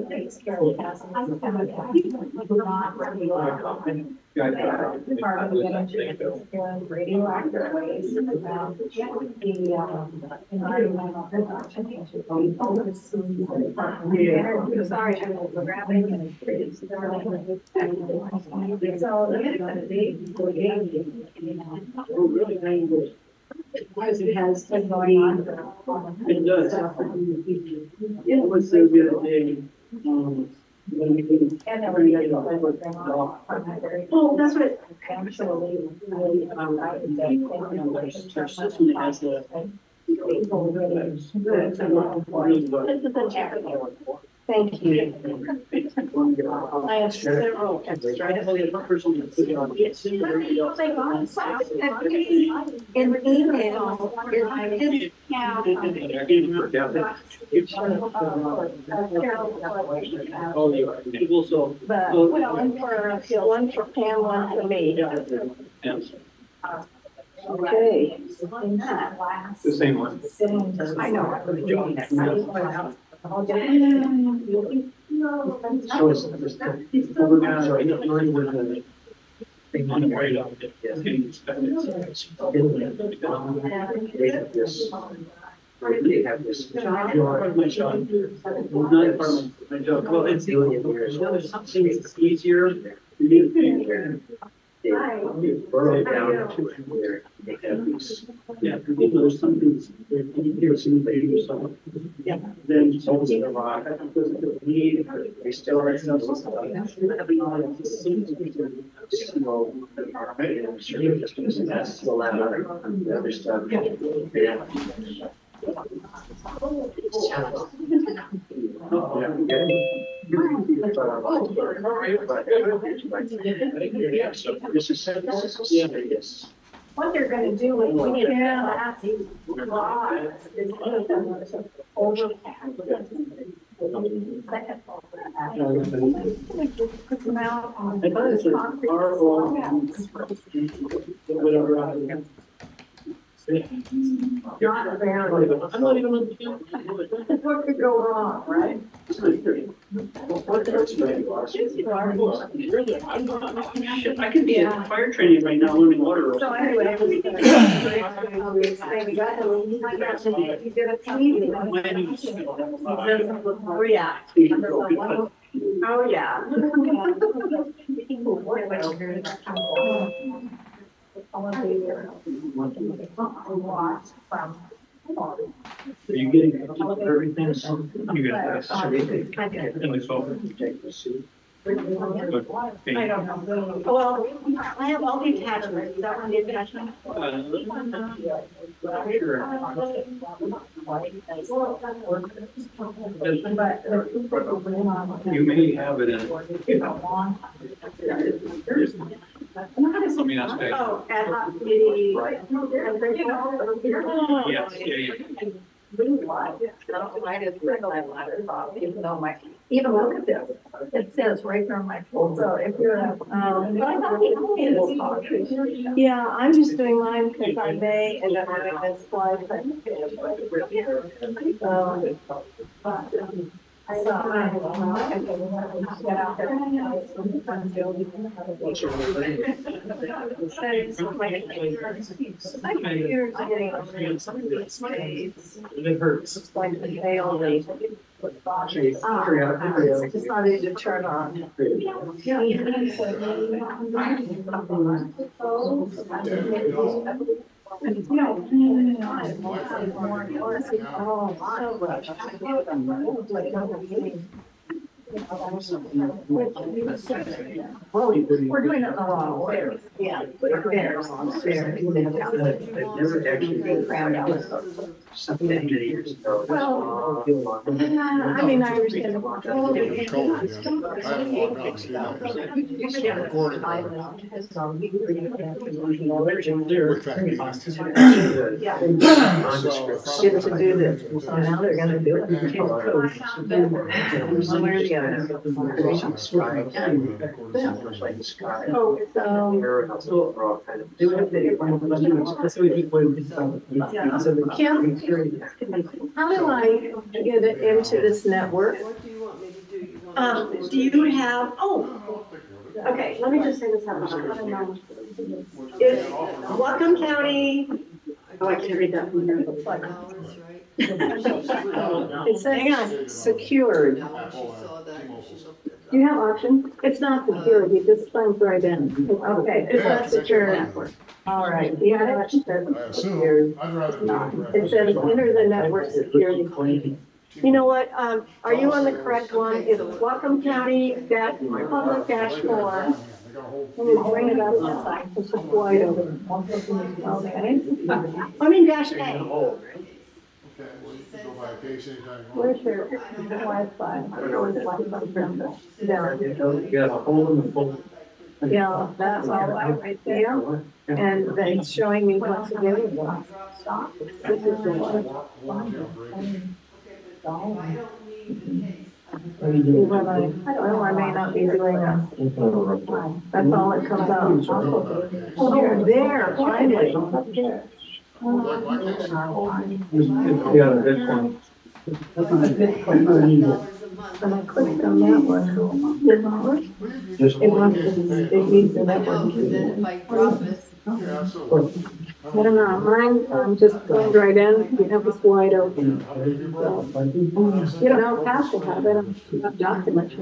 takes care of the passengers. Not Department of Energy is doing radioactive waste, the environmental protection. Sorry, I'm grabbing and trees. So it has been going on. It does. It was so good at when we did. Well, that's what. Actually, our system has the. Thank you. I have several extra. In email, Oh, you are. People so. But one for Pam, one for me. Okay. The same one. I know. They have this. Well, it's something easier. They burrow down to where they have these. Yeah, there's something easier to do something. Yeah. Then also the rock. They still are. That's the other stuff. Yeah. This is serious. What they're gonna do is we need to pass these laws is overpass. Put them out on I thought it's our own. Whatever. Not very. I'm not even on the. What could go wrong, right? Really, I'm not, shit, I could be at fire training right now learning water. So anyway, we got you did a team. Oh, yeah. Oh, yeah. Are you getting everything? You get this. I don't know. Well, I have all the attachments. Is that one the attachment? You may have it in. Let me ask Dave. Oh, ad hoc committee. Yes, yeah. Even look at this, it says right there on my phone, so if you're, yeah, I'm just doing mine because I may end up having this slide. I saw mine. Get out there. It hurts. It's going to fail me. It's not easy to turn on. We're doing it in the wrong way. Yeah. I've never actually something many years ago. Well, I mean, I understand. Yeah. Get to do this, so now they're gonna do it. One way or the other. Oh, Kim, how do I get it into this network? What do you want me to Do you have, Okay, let me just say this out loud. I don't know. it's Whatcom County, oh, I can't read that. It Hang says on, secured. you have options. It's not security, it just signs right in. Okay, it's not secure network. All right, you got it? I assume, I'd rather do it. It says enter the network security plan. You know what, are you on the correct one? It's Whatcom County dash public dash 4. And you bring it up, it's just wide open. Okay. I mean dash A. Okay, well, you can go by case anytime you want. Where's your Wi-Fi? I don't know where the Wi-Fi number. Yeah, that's all right there. And then it's showing me what's available. This is the one. When I don't know, I may not be doing that. That's all that comes out. Oh, there, finally. Up here. Like my case. Yeah, that's one. And I clicked on that one. Just It wants, it needs the network. Yeah, absolutely. I don't know, mine, just going right in, you have this wide open. You don't know, Pat will have it, I'm documents.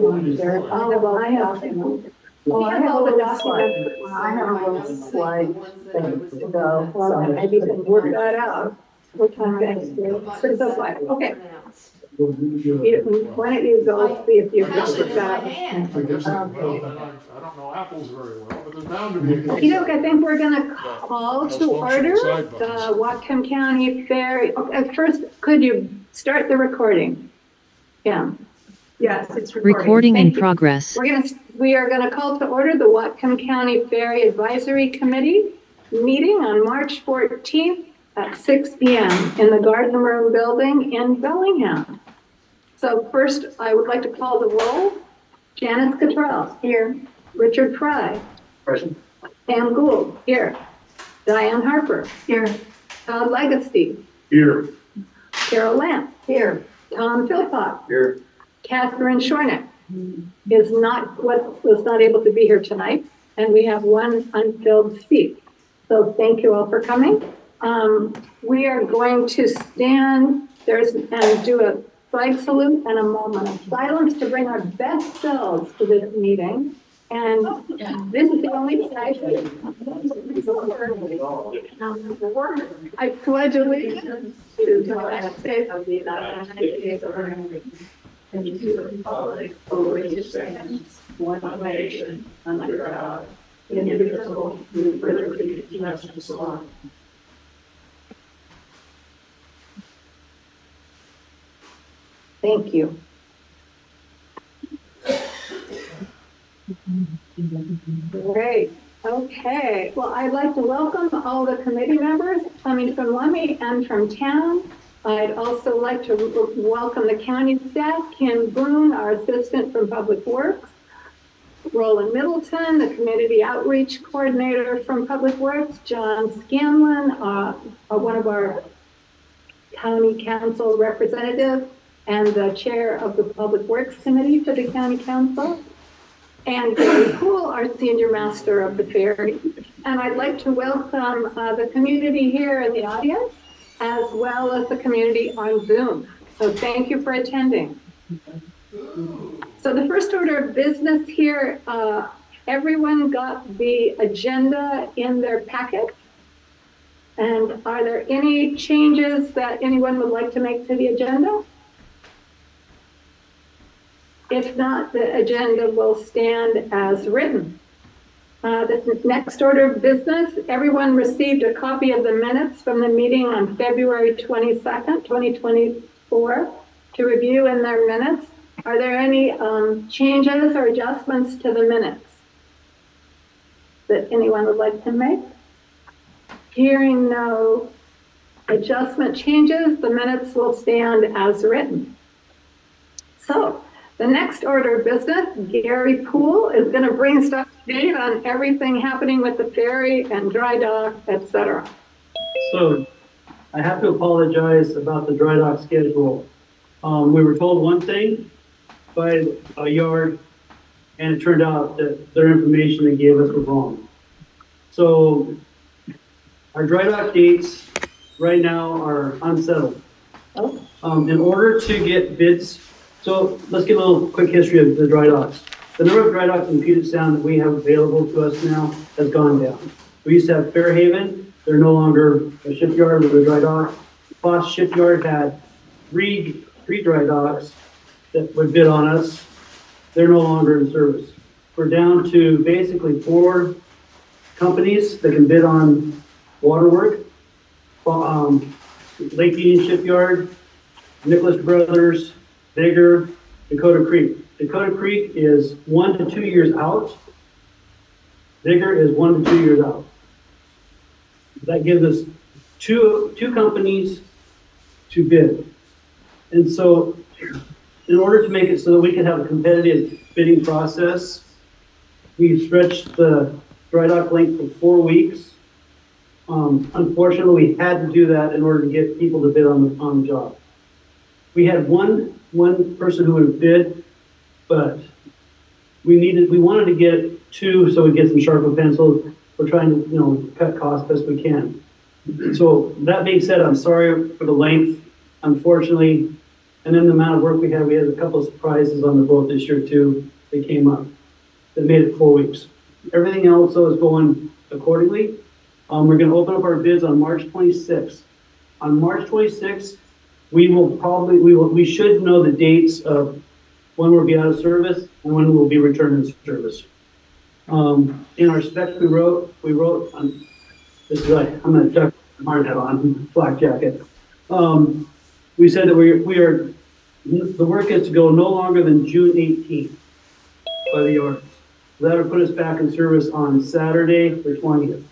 Oh, I have all the documents. I have a little slide thing to go. Well, maybe you can work that out. What time next year? 6:05, okay. Why don't you go see if you can work that out? I guess, well, then I don't know apples very well, but there's bound to be a case. You know, I think we're gonna call to order the Whatcom County Ferry. Okay, first, could you start the recording? Yeah. Yes, it's Recording in Thank you. progress. We are gonna call to order the Whatcom County Ferry Advisory Committee meeting on March 14th at 6 p.m. in the Garden Room Building in Bellingham. So first, I would like to call the roll. Janice Cottrell, here. Richard Fry. Present. Pam Gould, here. Diane Harper. Here. Todd Legacy. Here. Carol Lamp. Here. Tom Philpott. Here. Catherine Shornick was not able to be here tonight, and we have one unfilled seat. So thank you all for coming. We are going to stand and do a flag salute and a moment of silence to bring our best selves to this meeting. And this is the only side. I pledge allegiance to the United States of the United States of America and to the republic for which it stands, one nation, under God, indivisible, with liberty and justice for all. Thank you. Great. Okay. Well, I'd like to welcome all the committee members coming from Lummi and from town. I'd also like to welcome the county staff, Kim Boone, our assistant from Public Works, Roland Middleton, the community outreach coordinator from Public Works, John Scanlon, one of our county council representatives, and the chair of the Public Works Committee for the County Council, and Gary Poole, our senior master of the ferry. And I'd like to welcome the community here in the audience, as well as the community on Zoom. So thank you for attending. So the first order of business here, everyone got the agenda in their packet. And are there any changes that anyone would like to make to the agenda? If not, the agenda will stand as written. This next order of business, everyone received a copy of the minutes from the meeting on February 22nd, 2024 to review in their minutes. Are there any changes or adjustments to the minutes that anyone would like to make? Hearing no adjustment changes, the minutes will stand as written. So the next order of business, Gary Poole is going to bring us up to date on everything happening with the ferry and dry dock, etc. So I have to apologize about the dry dock schedule. We were told one thing, classified a yard, and it turned out that their information they gave us was wrong. So our dry dock dates right now are unsettled. In order to get bids, so let's get a little quick history of the dry docks. The number of dry docks in Puget Sound that we have available to us now has gone down. We used to have Fairhaven, they're no longer a shipyard with a dry dock. Foss Shipyard had three dry docks that would bid on us. They're no longer in service. We're down to basically 4 companies that can bid on water work. Lake Union Shipyard, Nicholas Brothers, Bigger, Dakota Creek. Dakota Creek is 1 to 2 years out. Bigger is 1 to 2 years out. That gives us two companies to bid. And so in order to make it so that we can have a competitive bidding process, we stretched the dry dock length for 4 weeks. Unfortunately, we had to do that in order to get people to bid on the job. We had one person who would bid, but we wanted to get 2 so we get some sharper pencils. We're trying to, cut costs best we can. So that being said, I'm sorry for the length, unfortunately. And then the amount of work we had a couple of surprises on the boat this year too. That came up that made it 4 weeks. Everything else though is going accordingly. We're going to open up our bids on March 26th. On March 26th, we should know the dates of when we'll be out of service and when we'll be returned in service. In our specs we wrote on, this is like, I'm going to duck my hard hat on, flak jacket. We said that the work is to go no longer than June 18th by the yards. That would put us back in service on Saturday, the 20th.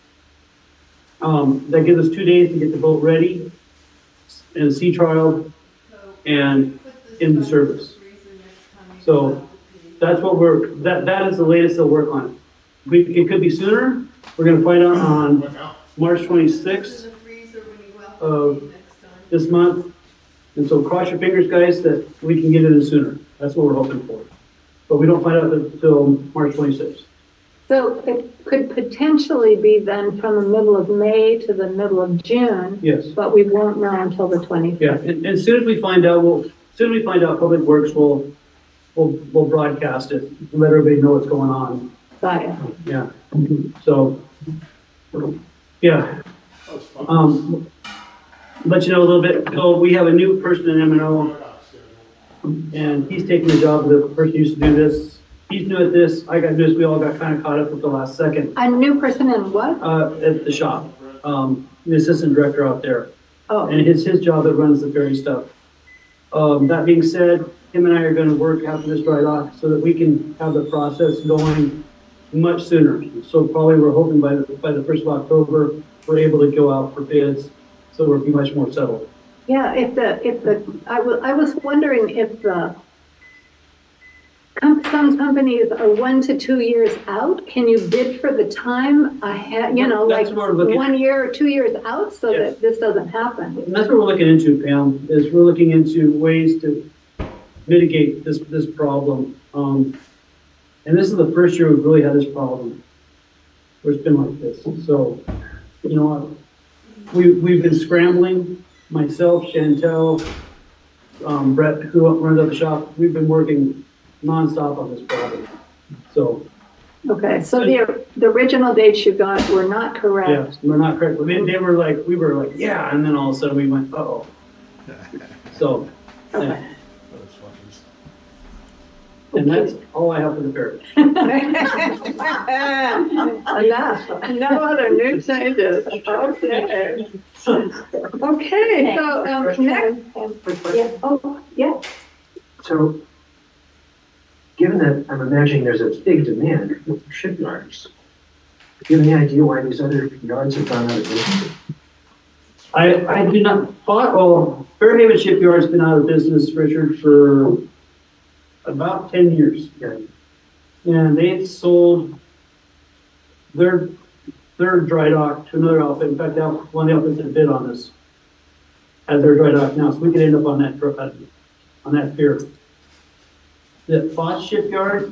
That gives us 2 days to get the boat ready and sea trial and in the service. So that's what that is the latest they'll work on. It could be sooner. We're going to find out on March 26th of this month. And so cross your fingers, guys, that we can get it in sooner. That's what we're hoping for. But we don't find out until March 26th. So it could potentially be then from the middle of May to the middle of June. Yes. But we won't know until the 25th. Yeah, and as soon as we find out, Public Works will broadcast it and let everybody know what's going on. Got it. Yeah. So, yeah. Let you know a little bit. So we have a new person in M&O, and he's taking the job of the person who used to do this. He's new at this. I got new. We all got kind of caught up at the last second. A new person in what? At the shop. The assistant director out there. Oh. And it's his job that runs the ferry stuff. That being said, him and I are going to work after this dry dock so that we can have the process going much sooner. So probably we're hoping by the 1st of October, we're able to go out for bids. So we'll be much more settled. Yeah, I was wondering if some companies are 1 to 2 years out. Can you bid for the time ahead, That's like what we're looking 1 year or 2 years out so Yeah. that this doesn't happen? And that's what we're looking into, Pam, is we're looking into ways to mitigate this problem. And this is the first year we've really had this problem where it's been like this. So, we've been scrambling, myself, Chantel, Brett, who runs out the shop, we've been working nonstop on this problem. So. Okay, so the original dates you got were not correct. Yeah, we're not correct. We were like, yeah, and then all of a sudden we went, uh-oh. So. Okay. Yeah. And that's all I have for the fair. Enough. No other new changes. Okay. Okay, so, next. Yeah. Oh, yeah. So, given that I'm imagining there's a big demand for shipyards, do you have any idea why these other yards have gone out of business? I do not, Fairhaven Shipyard's been out of business, Richard, for about 10 years. Okay. And they've sold their dry dock to another outfit. In fact, one of the outfits that bid on this as their dry dock now, so we could end up on that pier. the Foss Shipyard,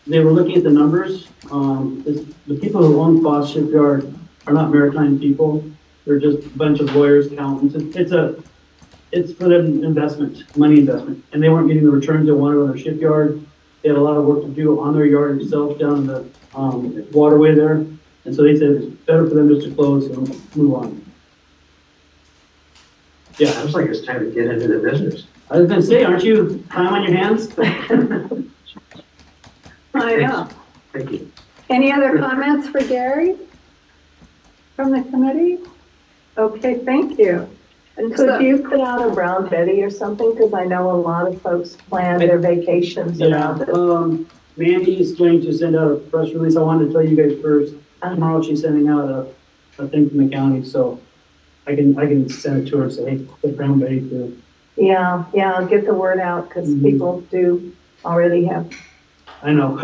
they were looking at the numbers. The people who own Foss Shipyard are not maritime people. They're just a bunch of lawyers, accountants. It's for them investment, money investment. And they weren't getting the returns they wanted on their shipyard. They had a lot of work to do on their yard itself down in the waterway there. And so they said it's better for them just to close and move on. Yeah, Sounds like it's time to get into the business. I was gonna say, aren't you time on your hands? I know. Thank you. Any other comments for Gary from the committee? Okay, thank you. And could you put out a Brown Betty or something? Because I know a lot of folks plan their vacations Yeah, around it. Mandy is going to send out a press release. I wanted to tell you guys first. Tomorrow she's sending out a thing from the county, so I can send it to her and say, hey, put Brown Betty through. Yeah, I'll get the word out because Mhm. people do already have. I know.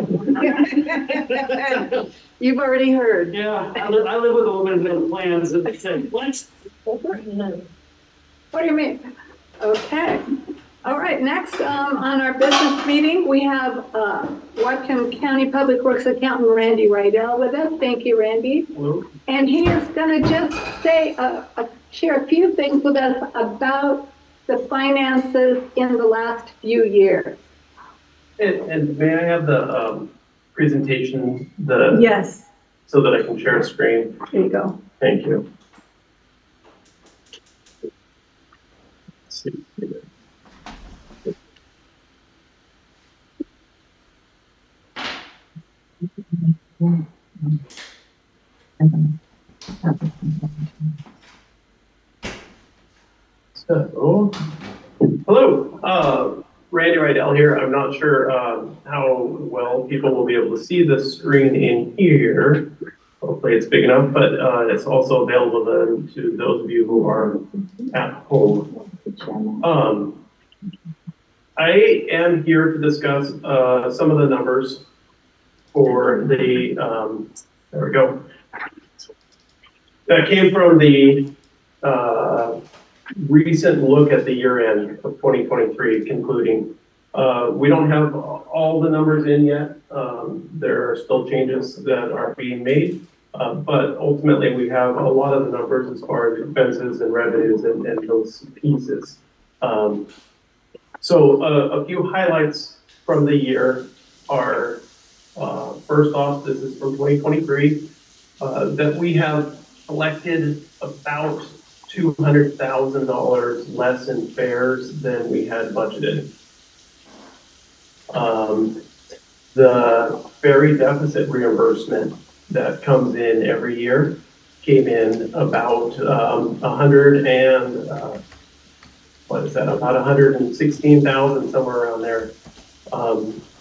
You've already heard. Yeah, I live with a woman who has plans and they say, what? What do you mean? Okay. All right, next on our business meeting, we have Whatcom County Public Works Accountant Randy Rydell with us. Thank you, Randy. Hello? And he is going to just say, share a few things with us about the finances in the last few years. And may I have the presentation, Yes, so that I can share a screen? there you go. Thank you. Let's see. So, hello, Randy Rydell here. I'm not sure how well people will be able to see the screen in here. Hopefully it's big enough, but it's also available then to those of you who are at home. I am here to discuss some of the numbers for the, there we go. That came from the recent look at the year end of 2023 concluding. We don't have all the numbers in yet. There are still changes that are being made, but ultimately we have a lot of the numbers as far as expenses and revenues and those pieces. So a few highlights from the year are, first off, this is from 2023, that we have collected about $200,000 less in fares than we had budgeted. The ferry deficit reimbursement that comes in every year came in about 116,000, somewhere around there,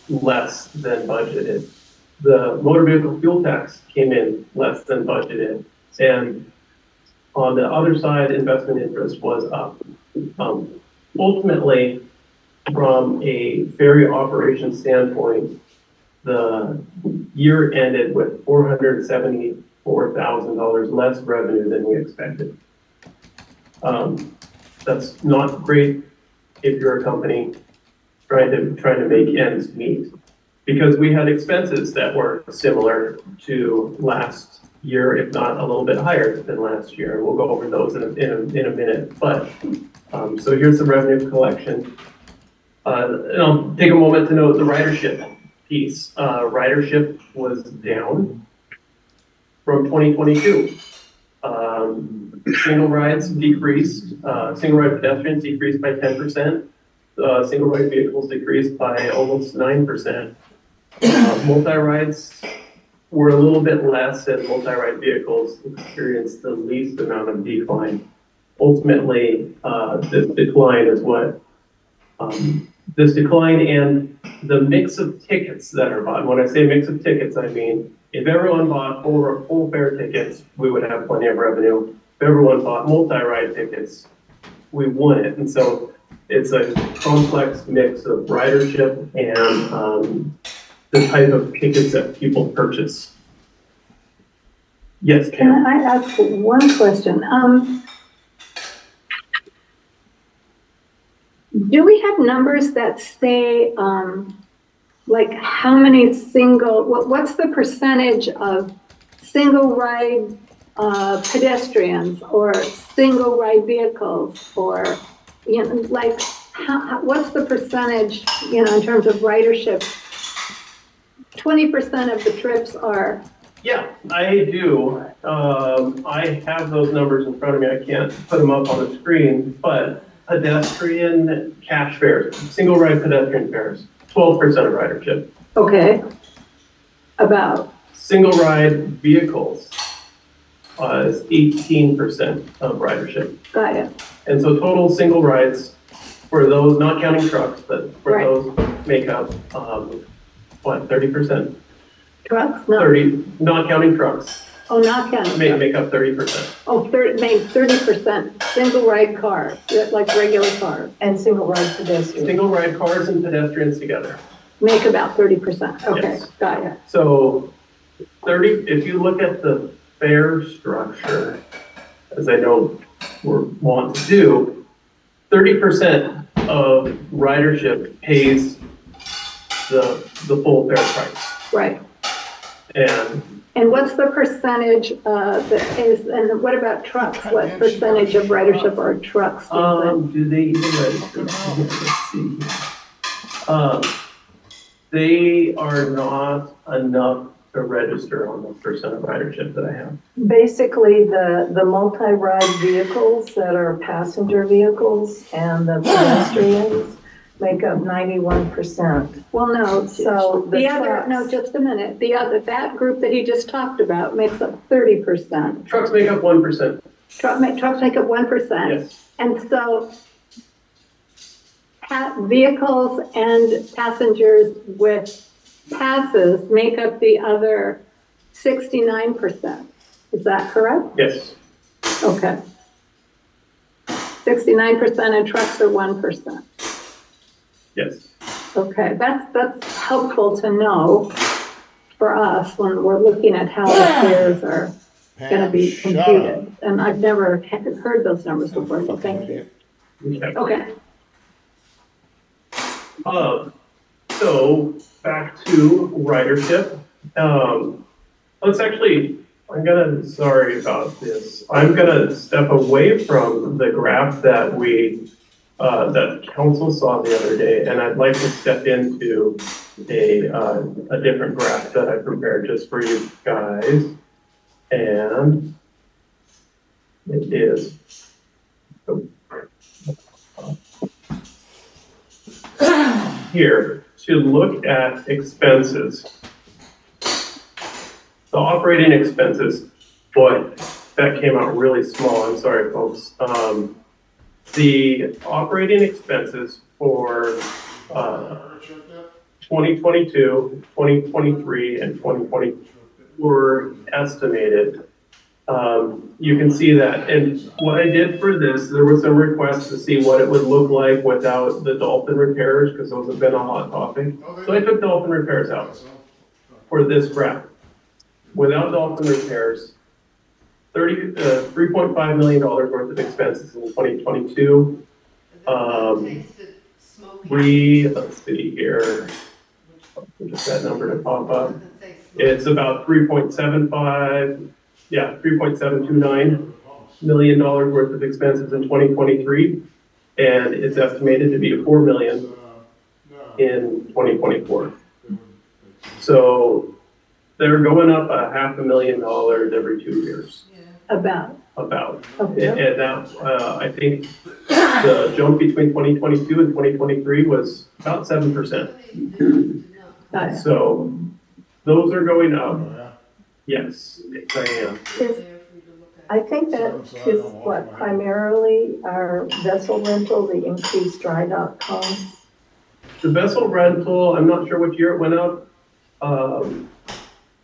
less than budgeted. The motor vehicle fuel tax came in less than budgeted. And on the other side, investment interest was up. Ultimately, from a ferry operation standpoint, the year ended with $474,000 less revenue than we expected. That's not great if you're a company trying to make ends meet, because we had expenses that were similar to last year, if not a little bit higher than last year. We'll go over those in a minute. But so here's the revenue collection. And I'll take a moment to note the ridership piece. Ridership was down from 2022. Single rides decreased. Single ride pedestrians decreased by 10%. Single ride vehicles decreased by almost 9%. Multi-rides were a little bit less, and multi-ride vehicles experienced the least amount of decline. Ultimately, this decline is what this decline and the mix of tickets that are bought. When I say mix of tickets, I mean if everyone bought full fare tickets, we would have plenty of revenue. If everyone bought multi-ride tickets, we wouldn't. And so it's a complex mix of ridership and the type of tickets that people purchase. Yes, Can I ask one question? Do we have numbers that say, like how many what's the percentage of single ride pedestrians or single ride vehicles, or, you know, like what's the percentage, you know, in terms of ridership? 20% of the trips are. Yeah, I do. I have those numbers in front of me. I can't put them up on the screen, but pedestrian cash fares, single ride pedestrian fares, 12% of ridership. Okay. About. Single ride vehicles is 18% of ridership. Got it. And so total single rides for those, not counting trucks, but for Right. those make up, 30%? Trucks? No. 30, not counting trucks, Oh, not counting. make up 30%. Oh, make 30% single ride cars, like regular cars, And single ride pedestrian. Single ride cars and pedestrians together. make about 30%. Okay, Yes. got it. So 30, if you look at the fare structure, as I know we're want to do, 30% of ridership pays the full fare price. Right. And what's the percentage that is, and what about trucks? What percentage of ridership are trucks? do they even register? Let's see here. They are not enough to register on the percent of ridership that I have. Basically, the multi-ride vehicles that are passenger vehicles and the pedestrians make up 91%. Well, no, So the other, trucks- no, just a minute. That group that he just talked about makes up 30%. Trucks make up 1%. Trucks make up 1%. Yes. And so vehicles and passengers with passes make up the other 69%. Is that correct? Yes. Okay. 69% and trucks are 1%. Yes. Okay, that's helpful to know for us when we're looking at how the fares are going to be computed. And I've never heard those numbers before, so thank you. Okay. So back to ridership. Sorry about this. I'm gonna step away from the graph that that council saw the other day, and I'd like to step into a different graph that I prepared just for you guys. And it is. Here, to look at expenses. The operating expenses, boy, that came out really small. I'm sorry, folks. The operating expenses for 2022, 2023, and 2020 were estimated. You can see that. And what I did for this, there was some requests to see what it would look like without the dolphin repairs, because those have been a hot topic. So I took dolphin repairs out for this graph. Without dolphin repairs, $3.5 million worth of expenses in 2022. Let's see here. Just that number to pop up. It's about 3.729 million worth of expenses in 2023, and it's estimated to be $4 million in 2024. So they're going up $500,000 every 2 years. About. Okay. And that, I think the jump between 2022 and 2023 was about 7%. Got it. So those are going up. Yes, I am. I think that is what primarily our vessel rental, the increased dry dock costs. The vessel rental, I'm not sure what year it went up.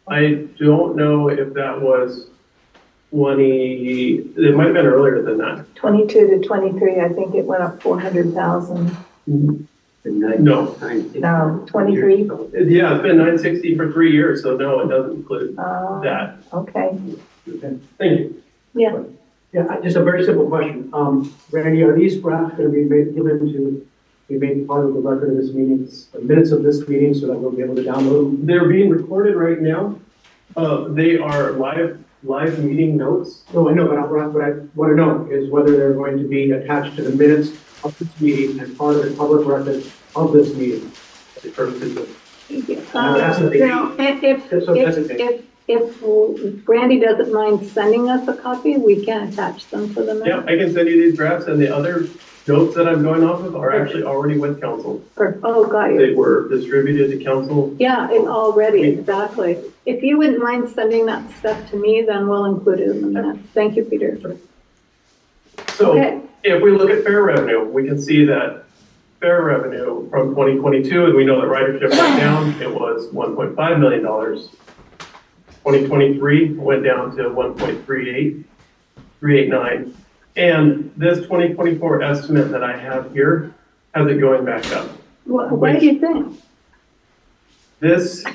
I don't know if that was it might have been earlier than that. 22 to 23, I think it went up 400,000. No. 23. Yeah, it's been 960 for 3 years, so no, it doesn't include that. Okay. Thank you. Yeah, just a very simple question. Randy, are these graphs going to be given to be made part of the record of this meeting, the minutes of this meeting, so that we'll be able to download them? They're being recorded right now. They are live meeting notes. No, I know, but what I want to know is whether they're going to be attached to the minutes of this meeting and part of the public record of this meeting. For the purposes of- If Brandy doesn't mind sending us a copy, we can attach them to the Yeah, minutes. I can send you these drafts, and the other notes that I'm going off of are actually already with council. Oh, got you. They were distributed to council. Yeah, it already, exactly. If you wouldn't mind sending that stuff to me, then we'll include it in the minutes. Thank you, Peter. So Okay. if we look at fair revenue, we can see that fair revenue from 2022, and we know that ridership went down, it was $1.5 million. 2023 went down to 389. And this 2024 estimate that I have here has it going back up. What do you think? This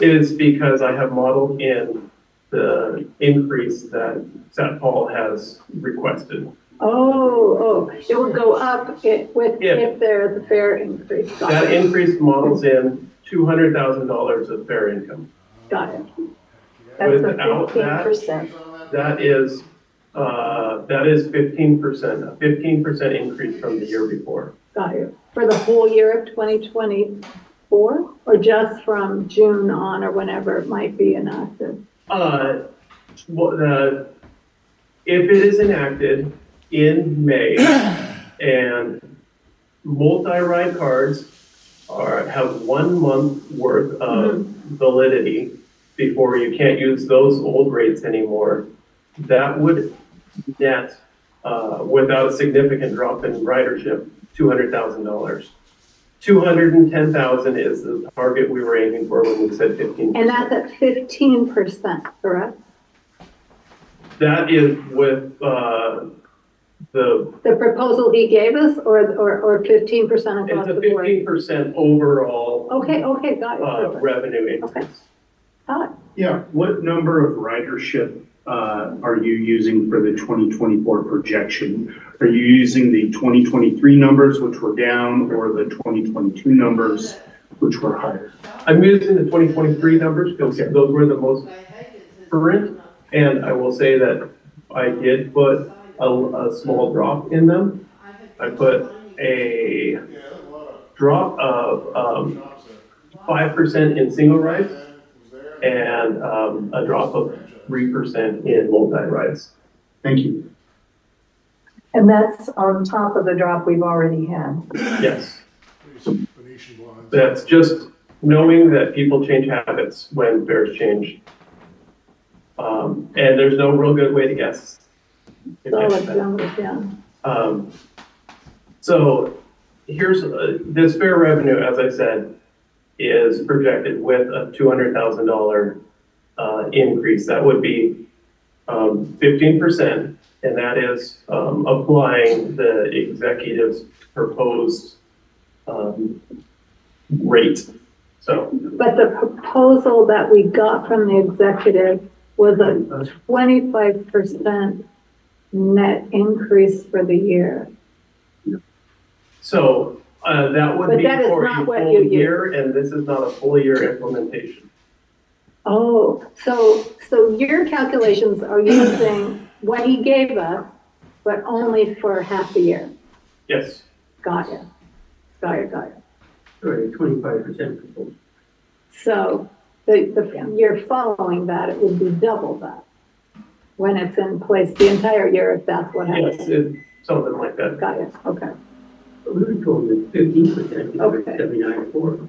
is because I have modeled in the increase that St. Paul has requested. Oh, it will go up if there's a fair increase. Got That it. increase models in $200,000 of fair income. Got it. That's a Without that, 15%. that is 15%, a 15% increase from the year before. Got it. For the whole year of 2024, or just from June on, or whenever it might be enacted? If it is enacted in May and multi-ride cards have 1 month worth of validity before you can't use those old rates anymore, that would net, without a significant drop in ridership, $200,000. 210,000 is the target we were aiming for when we said 15%. And that's at 15%, correct? That is with the proposal he gave us, or 15% it's across a the board? 15% overall Okay, got it. Perfect. revenue increase. Okay. Got it. Yeah, what number of ridership are you using for the 2024 projection? Are you using the 2023 numbers, which were down, or the 2022 numbers, which were higher? I'm using the 2023 numbers because those were the most current, and I will say that I did put a small drop in them. I put a drop of 5% in single rides and a drop of 3% in multi-rides. Thank you. And that's on top of the drop we've already had. Yes, Venetian blinds. that's just knowing that people change habits when fares change. And there's no real good way to guess. Solid numbers, yeah. So here's this fair revenue, as I said, is projected with a $200,000 increase. That would be 15%, and that is applying the executive's proposed rate. So, But the proposal that we got from the executive was a 25% net increase for the year. so that would But be that is for not a what full you use. year, and this is not a full year implementation. Oh, so your calculations are using what he gave us, but only for half a year. Yes. Got it. Right, 25%. So the year following that, it would be double that when it's in place the entire year, if that's what happens. Yes, something like that. Got it. Okay. We were told that 15%, Okay. 79.4.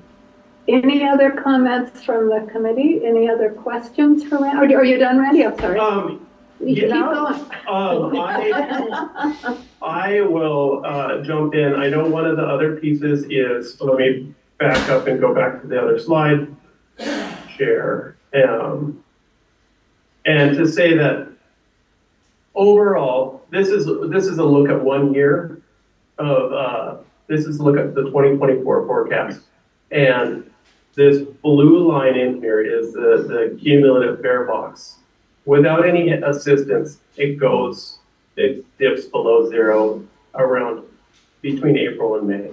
Any other comments from the committee? Any other questions for Randy? Are you done, Randy? I'm sorry. You keep going. I will jump in. I know one of the other pieces is, let me back up and go back to the other slide, share. And to say that overall, this is a look at 1 year of, this is a look at the 2024 forecast. And this blue line in here is the cumulative fare box. Without any assistance, it dips below zero around between April and May.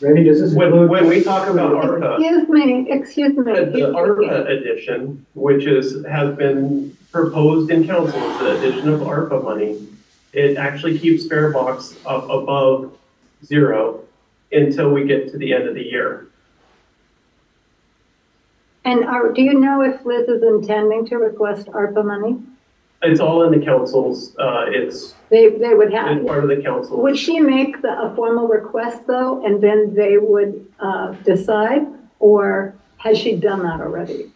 Randy, does this When we talk about ARPA, Excuse me. the ARPA addition, which has been proposed in council, is the addition of ARPA money. It actually keeps fare box up above zero until we get to the end of the year. And do you know if Liz is intending to request ARPA money? It's all in the council's, They would have. it's part of the council. Would she make a formal request though, and then they would decide, or has she done that already?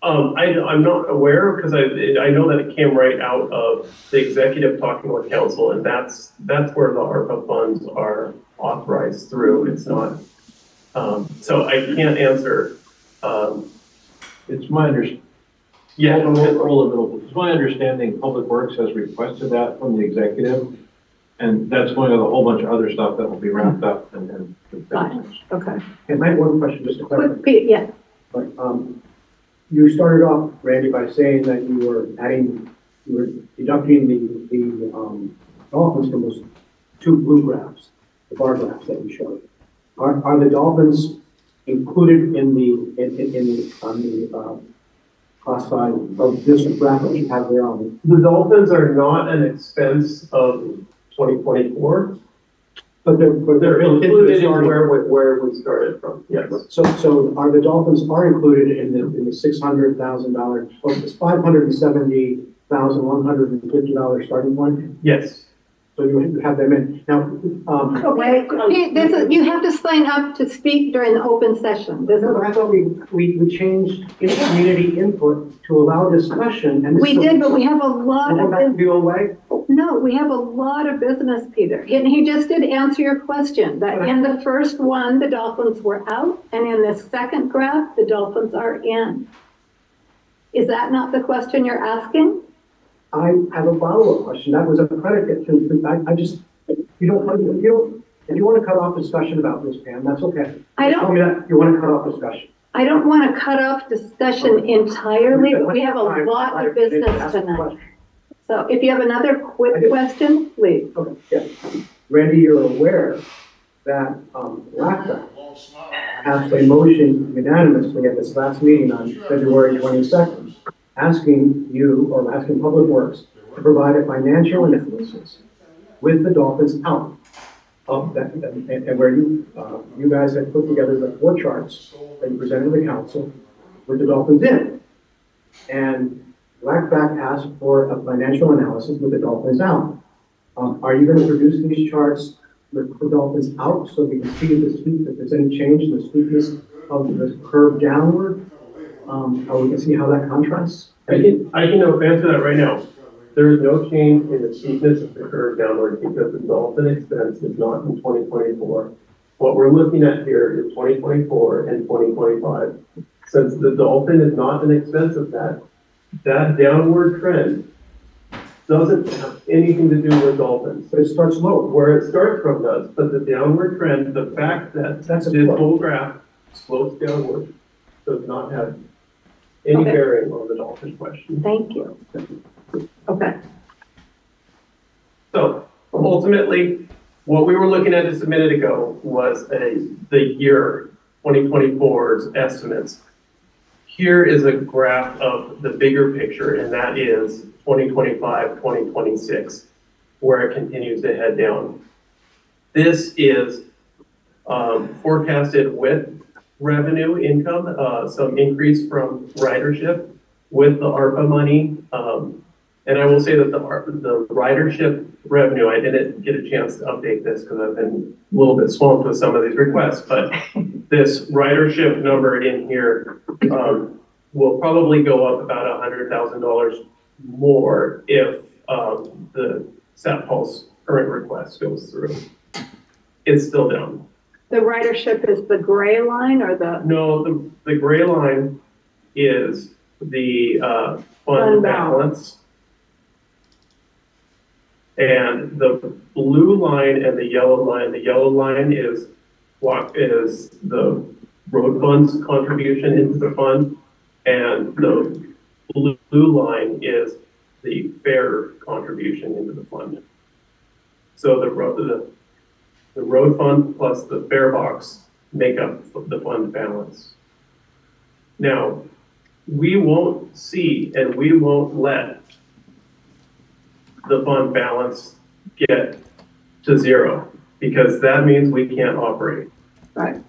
I'm not aware, because I know that it came right out of the executive talking with council, and that's where the ARPA funds are authorized through. It's not, so I can't answer. It's my understanding. Yeah, It's my understanding Public Works has requested that from the executive, and that's going to a whole bunch of other stuff that will be wrapped up and. Fine, okay. And I have one question, just to clarify. Quick, Pete, yeah. But, you started off, Randy, by saying that you were deducting the dolphins from those two blue graphs, the bar graphs that you showed. Are the dolphins included in the classified of this graph that you have there on? the dolphins are not an expense of 2024. But they're They're built into included the in starting. where we started from, yes. So are the dolphins are included in the $600,000, or this $570,150 starting point? Yes. So you have them in. Now, Okay, Pete, you have to sign up to speak during the open session. I thought we changed community input to allow discussion, and We did, but we have a lot of that the old way. No, we have a lot of business, Peter. And he just did answer your question, that in the first one, the dolphins were out, and in the second graph, the dolphins are in. Is that not the question you're asking? I have a follow-up question. That was a predicate to, if you want to cut off discussion about this, Pam, that's okay. Tell me that you want to cut off discussion. I don't want to cut off discussion entirely, but we have a lot of business tonight. So if you have another quick question, please. Okay, yeah. Randy, you're aware that LACTA passed a motion unanimously at this last meeting on February 22nd, asking Public Works to provide a financial analysis with the dolphins out of that, and where you guys had put together the 4 charts that you presented to the council with the dolphins in. And LACFAC asked for a financial analysis with the dolphins out. Are you going to produce these charts with the dolphins out so we can see if there's any change in the steepness of the curve downward? How we can see how that contrasts? I can answer that right now. There is no change in the steepness of the curve downward because the dolphin expense is not in 2024. What we're looking at here is 2024 and 2025. Since the dolphin is not an expense of that downward trend doesn't have anything to do with dolphins. But it starts low. Where it starts from does, but the downward trend, the fact that That's a this slope. whole graph slopes downward does not have any Okay. bearing on the dolphin question. Thank you. Okay. So ultimately, what we were looking at just a minute ago was the year 2024's estimates. Here is a graph of the bigger picture, and that is 2025, 2026, where it continues to head down. This is forecasted with revenue income, some increase from ridership with the ARPA money. And I will say that the ridership revenue, I didn't get a chance to update this because I've been a little bit swamped with some of these requests, but this ridership number in here will probably go up about $100,000 more if the SatPulse current request goes through. It's still down. The ridership is the gray line or the? No, the gray line is the fund balance. And the blue line and the yellow line is what is the road fund's contribution into the fund, and the blue line is the fare contribution into the fund. So The road fund plus the fare box make up the fund balance. Now, we won't see and we won't let the fund balance get to zero because that means we can't operate. Right.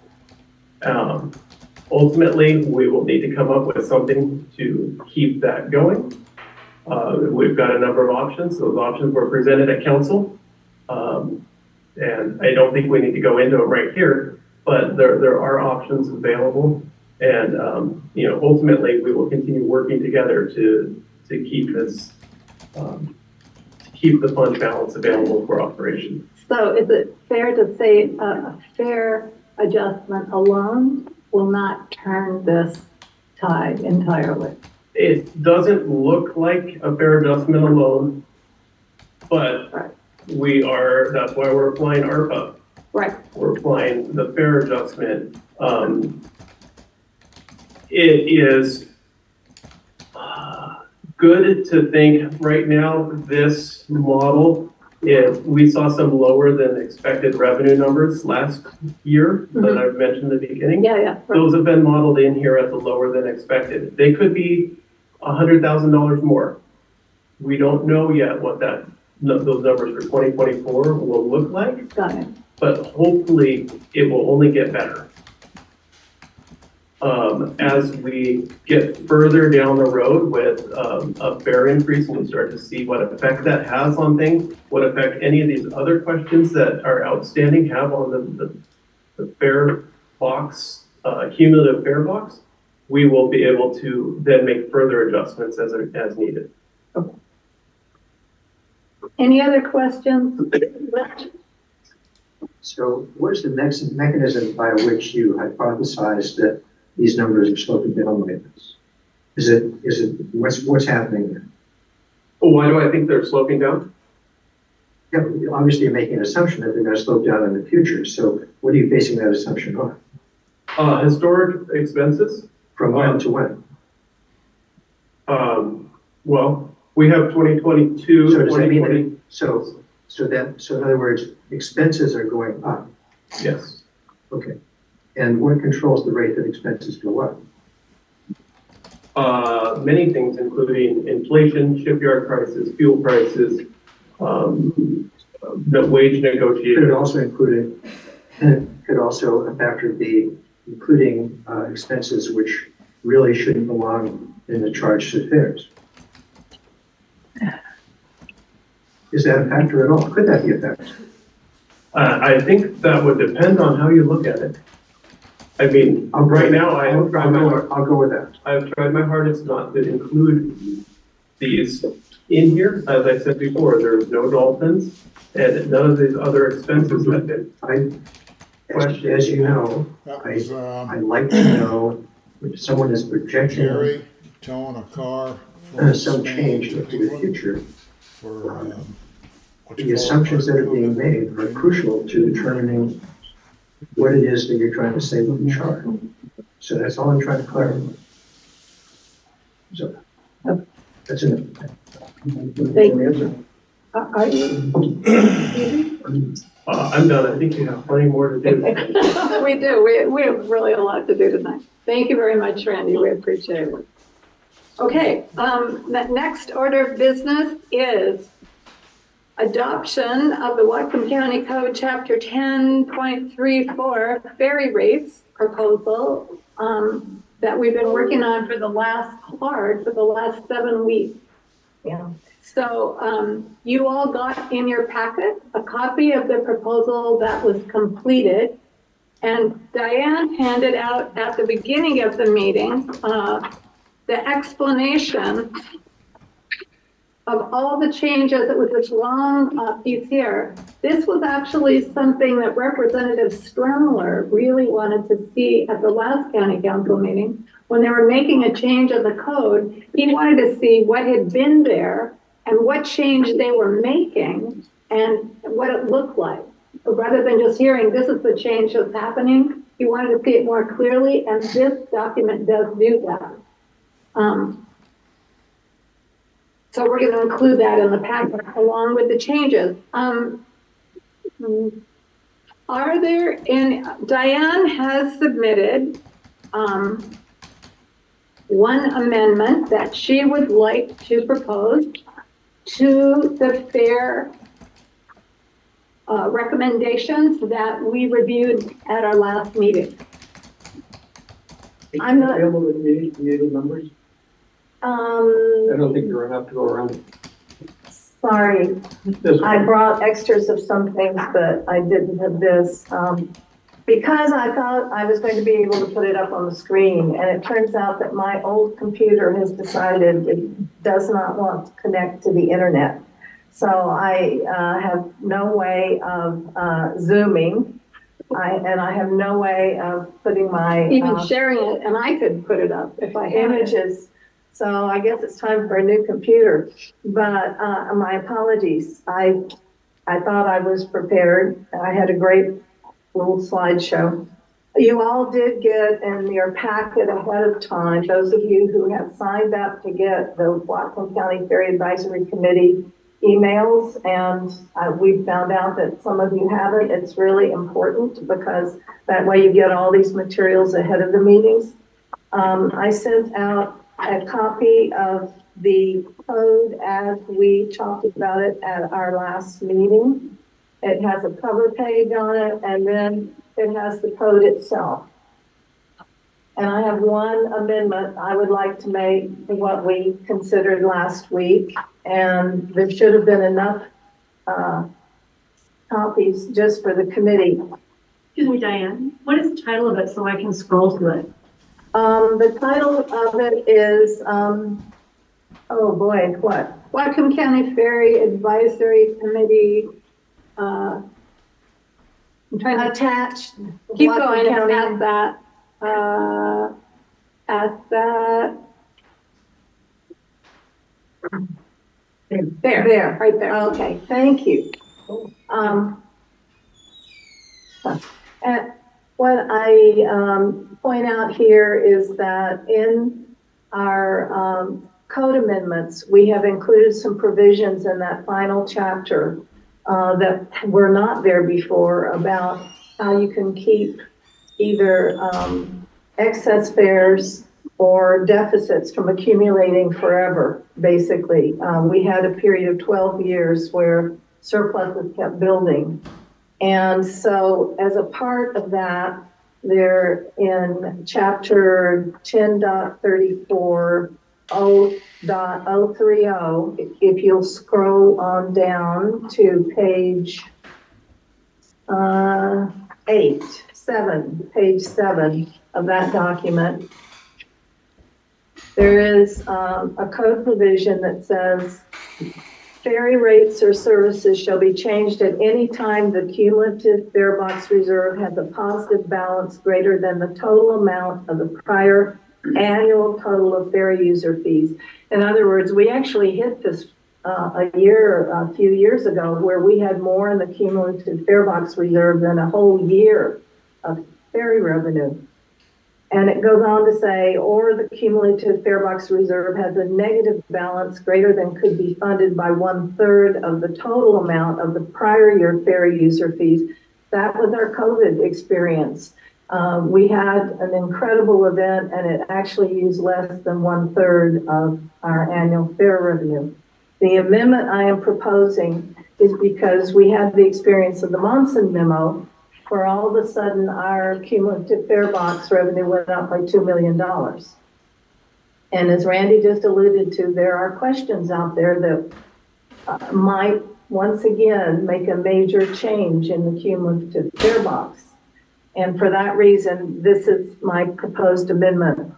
Ultimately, we will need to come up with something to keep that going. We've got a number of options. Those options were presented at council. And I don't think we need to go into it right here, but there are options available. And, ultimately we will continue working together to keep this, keep the fund balance available for operation. So is it fair to say a fair adjustment alone will not turn this tide entirely? It doesn't look like a fair adjustment alone, but Right. that's why we're applying ARPA. Right. We're applying the fair adjustment. It is good to think right now, this model, we saw some lower than expected revenue numbers last year that I've mentioned in the beginning. Yeah, yeah. Right. Those have been modeled in here at the lower than expected. They could be $100,000 more. We don't know yet what those numbers for 2024 will look like. Got it. But hopefully it will only get better. As we get further down the road with a fare increase and we start to see what effect that has on things, what effect any of these other questions that are outstanding have on the fare box, cumulative fare box, we will be able to then make further adjustments as needed. Okay. Any other questions? So what is the next mechanism by which you hypothesize that these numbers are sloping down like this? Is it, what's happening here? Oh, why do I think they're sloping down? Yeah, obviously you're making an assumption that they're going to slope down in the future. So what are you basing that assumption on? Historic expenses. From when to when? Well, we have 2022. So does that mean that, so in other words, expenses are going up? Yes. Okay. And what controls the rate that expenses go up? Many things, including inflation, shipyard prices, fuel prices, the wage Could it negotiations. also could also a factor be including expenses which really shouldn't belong in the charge to fares? Is that a factor at all? Could that be a factor? I think that would depend on how you look at it. I mean, right now, I'll go with that. I've tried my hardest not to include these in here. As I said before, there's no dolphins and none of these other expenses have been questioned. As you know, That was, I'd like to know if someone is projecting Jerry towing a car. some change into the future. For, The assumptions that are being made are crucial to determining what it is that you're trying to say with the chart. So that's all I'm trying to clarify. So that's enough. Thank you. Are you? I'm done. I think you have plenty more to do. We do. We have really a lot to do tonight. Thank you very much, Randy. We appreciate it. Okay, the next order of business is adoption of the Whatcom County Code Chapter 10.34 ferry rates proposal that we've been working on for the last 7 weeks. Yeah. So you all got in your packet a copy of the proposal that was completed, and Diane handed out at the beginning of the meeting the explanation of all the changes. It was this long piece here. This was actually something that Representative Strumler really wanted to see at the last county council meeting. When they were making a change of the code, he wanted to see what had been there and what change they were making and what it looked like. Rather than just hearing, this is the change that's happening, he wanted to see it more clearly, and this document does do that. So we're going to include that in the packet along with the changes. are there Diane has submitted, one amendment that she would like to propose to the fair recommendations that we reviewed at our last meeting. I'm not available with community members. I don't think you're enough to go around. Sorry, I brought extras of some things, but I didn't have this. Because I thought I was going to be able to put it up on the screen, and it turns out that my old computer has decided it does not want to connect to the internet. So I have no way of Zooming, and I have no way of putting my Even sharing it, and I could put it up if I had it. images. So I guess it's time for a new computer, but my apologies. I thought I was prepared. I had a great little slideshow. You all did get in your packet ahead of time, those of you who have signed up to get the Whatcom County Ferry Advisory Committee emails, and we found out that some of you haven't. It's really important because that way you get all these materials ahead of the meetings. I sent out a copy of the code as we talked about it at our last meeting. It has a cover page on it, and then it has the code itself. And I have one amendment I would like to make to what we considered last week, and there should have been enough copies just for the committee. Excuse me, Diane, what is the title of it so I can scroll through it? The title of it is, oh boy, what? Whatcom County Ferry Advisory Committee, I'm trying to Attached. keep Whatcom going, County. at that. There, right there. Okay, thank you. And what I point out here is that in our code amendments, we have included some provisions in that final chapter that were not there before about how you can keep either excess fares or deficits from accumulating forever, basically. We had a period of 12 years where surpluses kept building. And so as a part of that, they're in chapter 10.34, 0.030, if you'll scroll on down to page page 7 of that document, there is a code provision that says ferry rates or services shall be changed at any time the cumulative fare box reserve has a positive balance greater than the total amount of the prior annual total of ferry user fees. In other words, we actually hit this a few years ago, where we had more in the cumulative fare box reserve than a whole year of ferry revenue. And it goes on to say, or the cumulative fare box reserve has a negative balance greater than could be funded by 1/3 of the total amount of the prior year ferry user fees. That was our COVID experience. We had an incredible event, and it actually used less than 1/3 of our annual fare revenue. The amendment I am proposing is because we had the experience of the Monson memo, where all of a sudden our cumulative fare box revenue went up by $2 million. And as Randy just alluded to, there are questions out there that might once again make a major change in the cumulative fare box. And for that reason, this is my proposed amendment.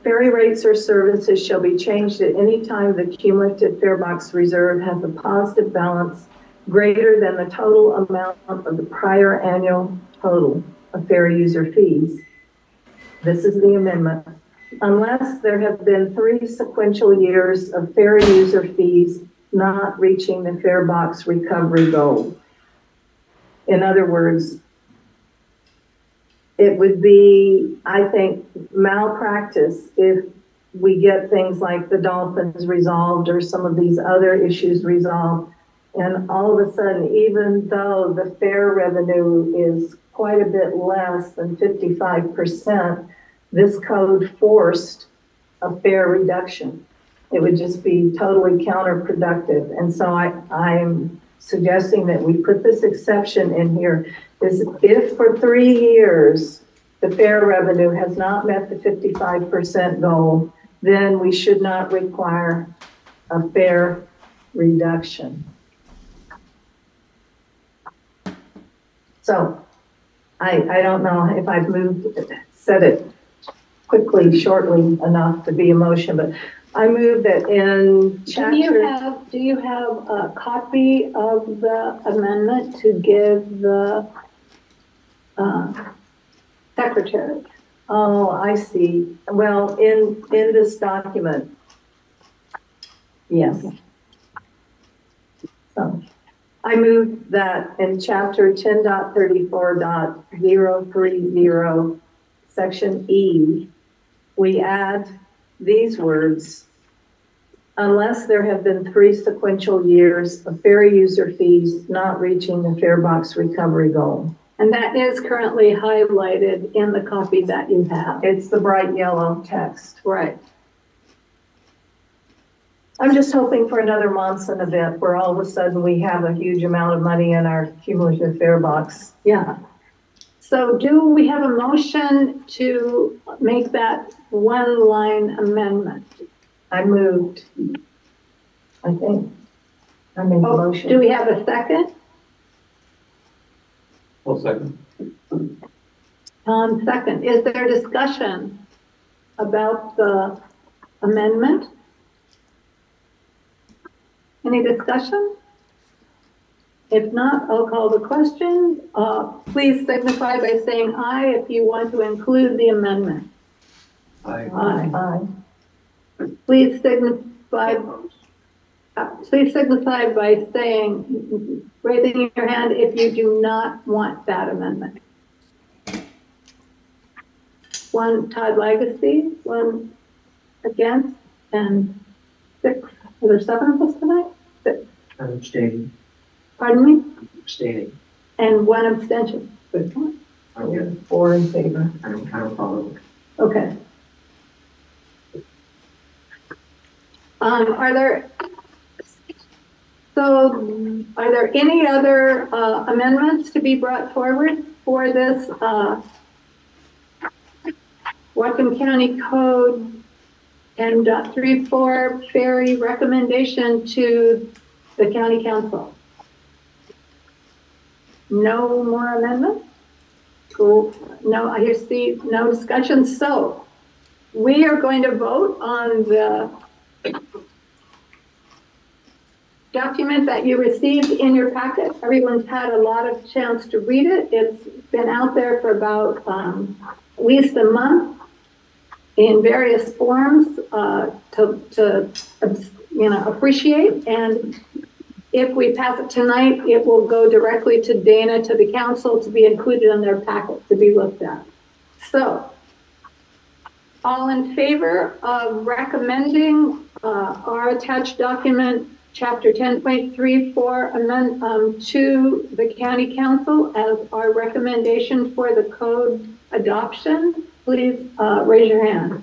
Ferry rates or services shall be changed at any time the cumulative fare box reserve has a positive balance greater than the total amount of the prior annual total of ferry user fees. This is the amendment. Unless there have been 3 sequential years of ferry user fees not reaching the fare box recovery goal. In other words, it would be, I think, malpractice if we get things like the dolphins resolved or some of these other issues resolved, And all of a sudden, even though the fare revenue is quite a bit less than 55%, this code forced a fare reduction. It would just be totally counterproductive. And so I'm suggesting that we put this exception in here, is if for 3 years the fare revenue has not met the 55% goal, then we should not require a fare reduction. So I don't know if I've said it quickly, shortly enough to be a motion, but I move that in chapter. Do you have a copy of the amendment to give the secretary? Oh, I see. Well, in this document. Yes. So I move that in chapter 10.34.030, section E, we add these words, unless there have been 3 sequential years of ferry user fees not reaching the fare box recovery goal. And that is currently highlighted in the copy that you have. It's the bright yellow text. Right. I'm just hoping for another Monson event where all of a sudden we have a huge amount of money in our cumulative fare box. Yeah. So do we have a motion to make that one line amendment? I moved. I think. I made the motion. Do we have a second? Well, second. Second. Is there discussion about the amendment? Any discussion? If not, I'll call the question. Please signify by saying aye if you want to include the amendment. Aye. Aye. Please signify by saying, raising your hand if you do not want that amendment. One Todd Legacy, one against, and 6. Are there 7 of us tonight? 6. I'm abstaining. Pardon me? Abstaining. And 1 abstention. Good. I don't get it. 4 in favor. I don't follow. Okay. Are there any other amendments to be brought forward for this Whatcom County Code 10.34 ferry recommendation to the county council? No more amendments? Cool. No, I see no discussion. So we are going to vote on the document that you received in your packet. Everyone's had a lot of chance to read it. It's been out there for about at least a month in various forms to appreciate. And if we pass it tonight, it will go directly to Dana, to the council, to be included in their packet to be looked at. So, all in favor of recommending our attached document, Chapter 10.34, amend to the county council as our recommendation for the code adoption, please raise your hand.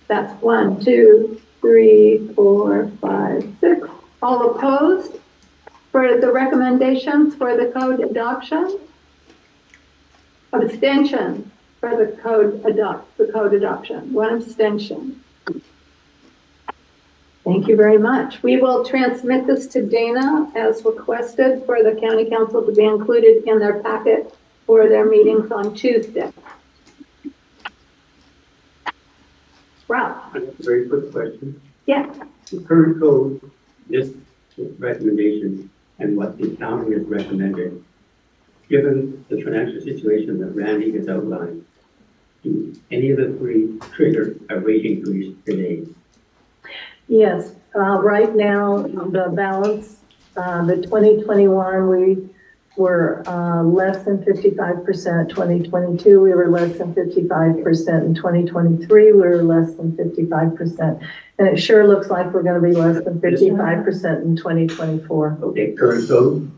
That's 1, 2, 3, 4, 5, 6. All opposed for the recommendations for the code adoption? Abstention for the code adoption. 1 abstention. Thank you very much. We will transmit this to Dana as requested for the county council to be included in their packet for their meetings on Tuesday. Rob. A very quick question. Yeah. The current code, this recommendation, and what the county has recommended, given the financial situation that Randy has outlined, do any of the 3 trigger a rate increase today? Yes, right now, the balance, the 2021, we were less than 55%. 2022, we were less than 55%. In 2023, we were less than 55%. And it sure looks like we're going to be less than 55% in 2024. Okay, current code,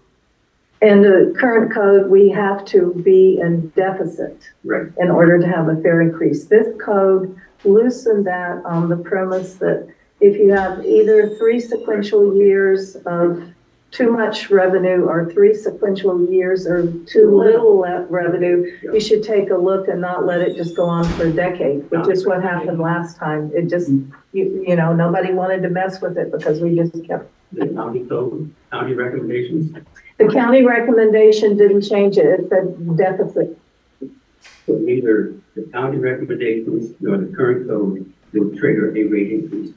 And the current code, we have to be in deficit right, in order to have a fair increase. This code loosened that on the premise that if you have either 3 sequential years of too much revenue or 3 sequential years of too little revenue, you should take a look and not let it just go on for a decade, which is what happened last time. It just, you know, nobody wanted to mess with it because we just kept. the county code, county recommendations, The county recommendation didn't change it. It said deficit. so neither the county recommendations nor the current code will trigger a rate increase.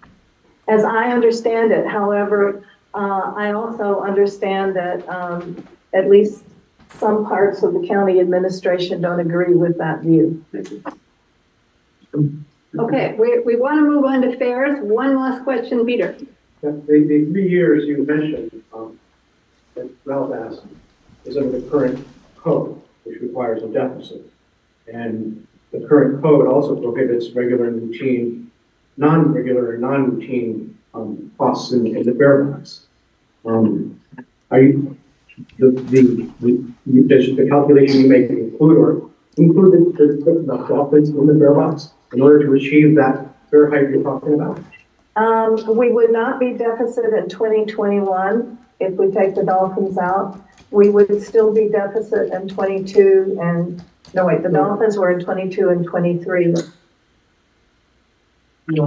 As I understand it, however, I also understand that at least some parts of the county administration don't agree with that view. Thank you. Okay, we want to move on to fares. One last question, Peter. The 3 years you mentioned, that Ralph asked, is under the current code, which requires a deficit. And the current code also prohibits regular and routine, non-regular and non-routine costs in the fare box. Are you, does the calculation you make include the dolphins in the fare box in order to achieve that fare hike you're talking about? We would not be deficit in 2021 if we take the dolphins out. We would still be deficit in 22 and, no wait, the dolphins were in 22 and 23.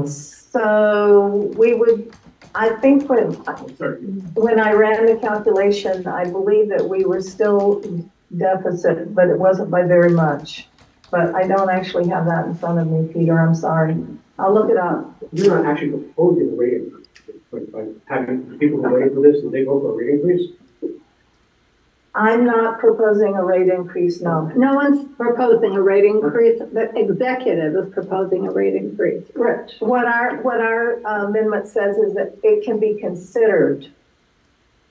So we would, I think when I ran the calculation, I believe that we were still deficit, but it wasn't by very much. But I don't actually have that in front of me, Peter, I'm sorry. I'll look it up. You're not actually proposing a rate increase, but by having people who wait for this, and they go for a rate increase? I'm not proposing a rate increase, no. No one's proposing a rate increase. The executive is proposing a rate increase. Rich. What our amendment says is that it can be considered.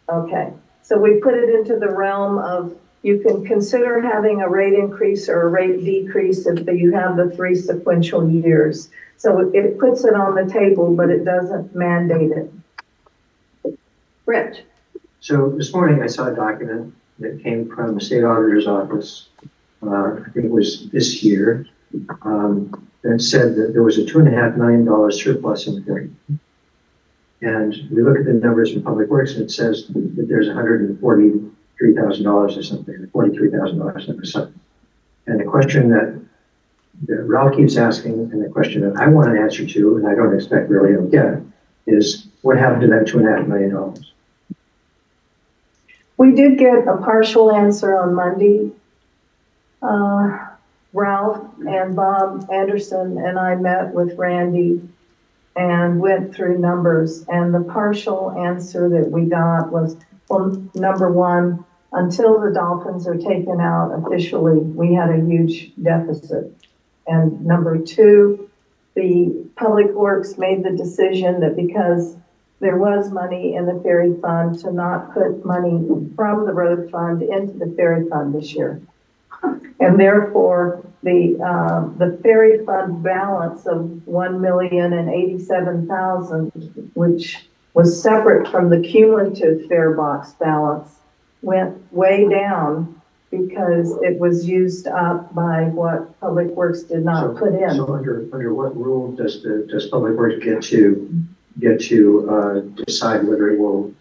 Okay, so we put it into the realm of you can consider having a rate increase or a rate decrease if you have the 3 sequential years. So it puts it on the table, but it doesn't mandate it. Rich. So this morning I saw a document that came from the state auditor's office. I think it was this year. That said that there was a $2.5 million surplus in Ferry. And we look at the numbers from Public Works and it says that there's $143,000 or something, $43,000 or something. And the question that Ralph keeps asking, and the question that I want an answer to, and I don't expect really to get, is what happened to that $2.5 million? We did get a partial answer on Monday. Ralph and Bob Anderson and I met with Randy and went through numbers. And the partial answer that we got was, well, number one, until the dolphins are taken out officially, we had a huge deficit. And number two, the Public Works made the decision that because there was money in the ferry fund to not put money from the road fund into the ferry fund this year. And therefore, the ferry fund balance of $1,087,000, which was separate from the cumulative fare box balance, went way down because it was used up by what Public Works did not put in. So under what rule does Public Works get to decide whether it will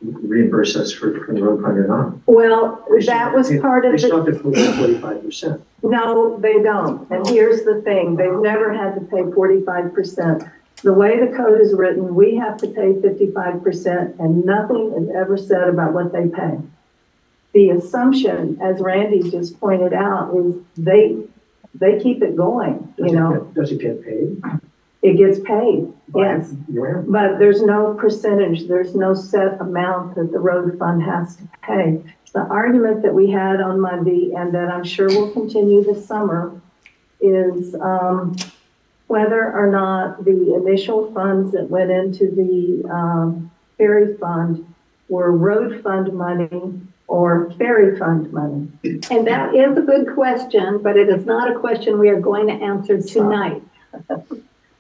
reimburse us for the road fund or not? Well, that was part of the. They still have to put 45%. No, they don't. And here's the thing: they've never had to pay 45%. The way the code is written, we have to pay 55%, and nothing is ever said about what they pay. The assumption, as Randy just pointed out, is they keep it going. Does it get paid? It gets paid, yes. Where? But there's no percentage, there's no set amount that the road fund has to pay. The argument that we had on Monday, and that I'm sure will continue this summer, is whether or not the initial funds that went into the ferry fund were road fund money or ferry fund money? And that is a good question, but it is not a question we are going to answer tonight.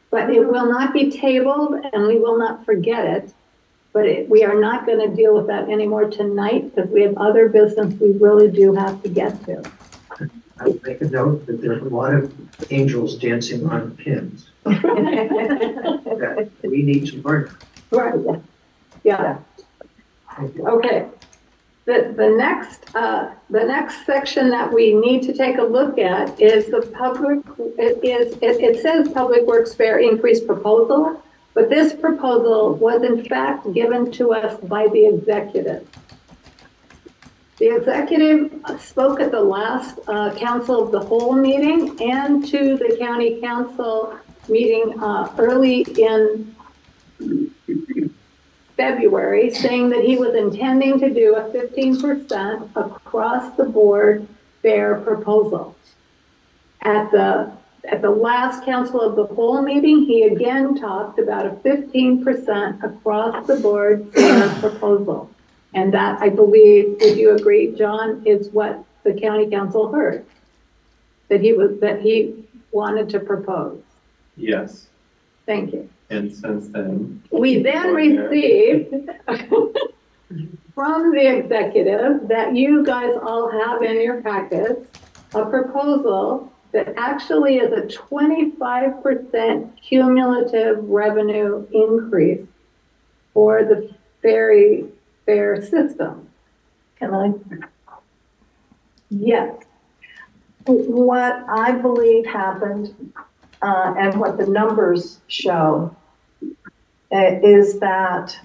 But it will not be tabled and we will not forget it. But we are not going to deal with that anymore tonight because we have other business we really do have to get to. I would make a note that there are a lot of angels dancing on pins that we need to learn. Right. Yeah. Okay. The next section that we need to take a look at is the public, it says Public Works Fair increase proposal, but this proposal was in fact given to us by the executive. The executive spoke at the last council of the whole meeting and to the county council meeting early in February, saying that he was intending to do a 15% across the board fair proposal. At the last council of the whole meeting, he again talked about a 15% across the board fair proposal. And that, I believe, would you agree, John, is what the county council heard, that he wanted to propose? Yes, Thank you. and since then. We then received from the executive that you guys all have in your packets, a proposal that actually is a 25% cumulative revenue increase for the ferry fare system. Can I? Yes. What I believe happened, and what the numbers show, is that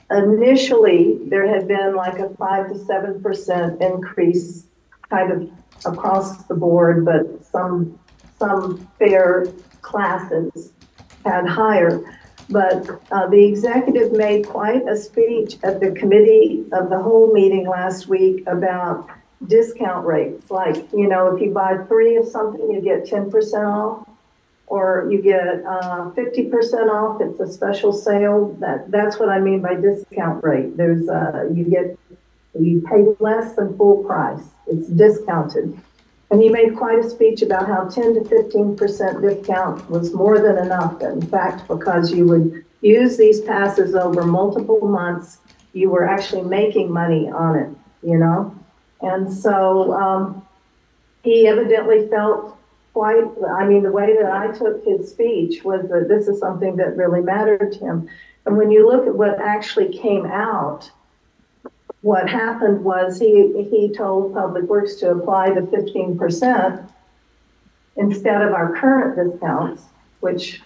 initially there had been like a 5 to 7% increase kind of across the board, but some fare classes had higher. But the executive made quite a speech at the committee of the whole meeting last week about discount rates. Like, you know, if you buy 3 of something, you get 10% off, or you get 50% off. It's a special sale. That's what I mean by discount rate. There's you pay less than full price. It's discounted. And he made quite a speech about how 10 to 15% discount was more than enough. In fact, because you would use these passes over multiple months, you were actually making money on it, you know? And so he evidently felt quite, I mean, the way that I took his speech was that this is something that really mattered to him. And when you look at what actually came out, what happened was he told Public Works to apply the 15% instead of our current discounts, which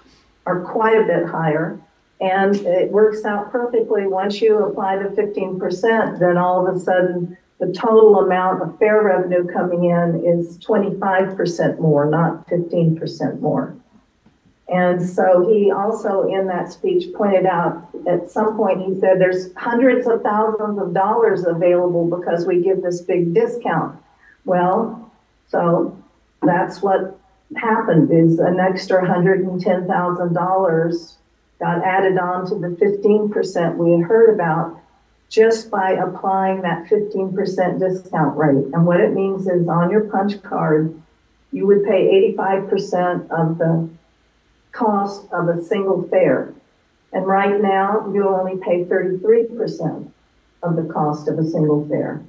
are quite a bit higher. And it works out perfectly. Once you apply the 15%, then all of a sudden the total amount of fare revenue coming in is 25% more, not 15% more. And so he also in that speech pointed out, at some point he said there's hundreds of thousands of dollars available because we give this big discount. Well, so that's what happened, is an extra $110,000 got added on to the 15% we had heard about just by applying that 15% discount rate. And what it means is on your punch card, you would pay 85% of the cost of a single fare. And right now, you only pay 33% of the cost of a single fare.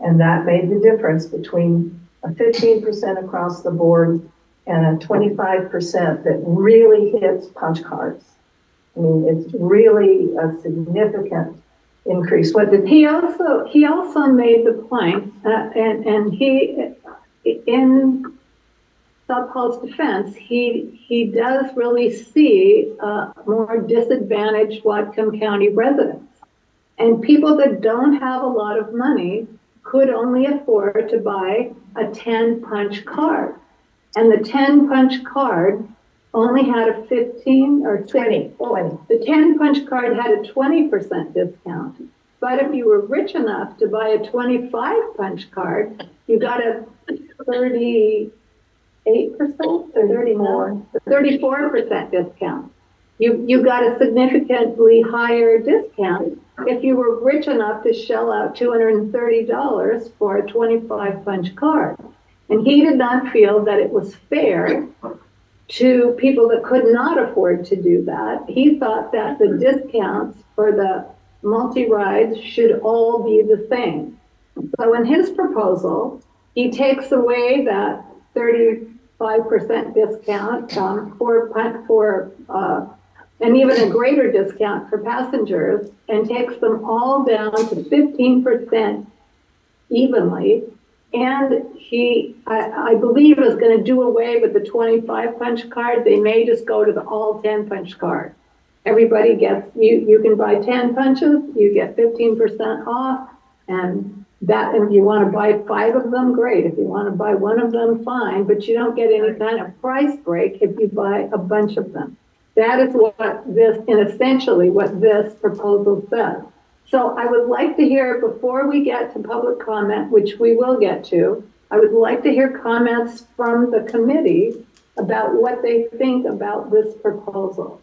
And that made the difference between a 15% across the board and a 25% that really hits punch cards. I mean, it's really a significant increase. What did he also made the point, and he, in Sub Hall's defense, he does really see more disadvantaged Whatcom County residents. And people that don't have a lot of money could only afford to buy a 10 punch card. And the 10 punch card only had a 15 or 20. The 10 punch card had a 20% discount. But if you were rich enough to buy a 25 punch card, you got a 38% or 34% discount. You got a significantly higher discount if you were rich enough to shell out $230 for a 25 punch card. And he did not feel that it was fair to people that could not afford to do that. He thought that the discounts for the multi-rides should all be the same. So in his proposal, he takes away that 35% discount for and even a greater discount for passengers, and takes them all down to 15% evenly. And he, I believe, is going to do away with the 25 punch card. They may just go to the all 10 punch card. Everybody gets, you can buy 10 punches, you get 15% off, and that, if you want to buy 5 of them, great. If you want to buy 1 of them, fine, but you don't get any kind of price break if you buy a bunch of them. That is what this, and essentially what this proposal says. So I would like to hear, before we get to public comment, which we will get to, I would like to hear comments from the committee about what they think about this proposal,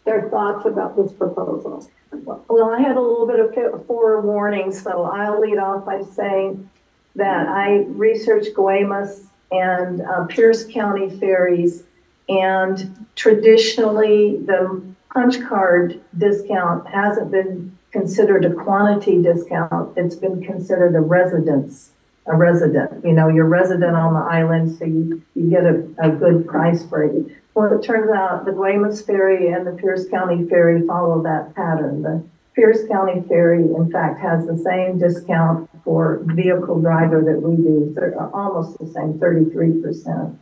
their thoughts about this proposal. Well, I had a little bit of forewarning, so I'll lead off by saying that I researched Guaymas and Pierce County ferries, and traditionally the punch card discount hasn't been considered a quantity discount. It's been considered a resident. You know, you're resident on the island, so you get a good price break. Well, it turns out the Guaymas Ferry and the Pierce County Ferry follow that pattern. The Pierce County Ferry, in fact, has the same discount for vehicle driver that we do, almost the same, 33%.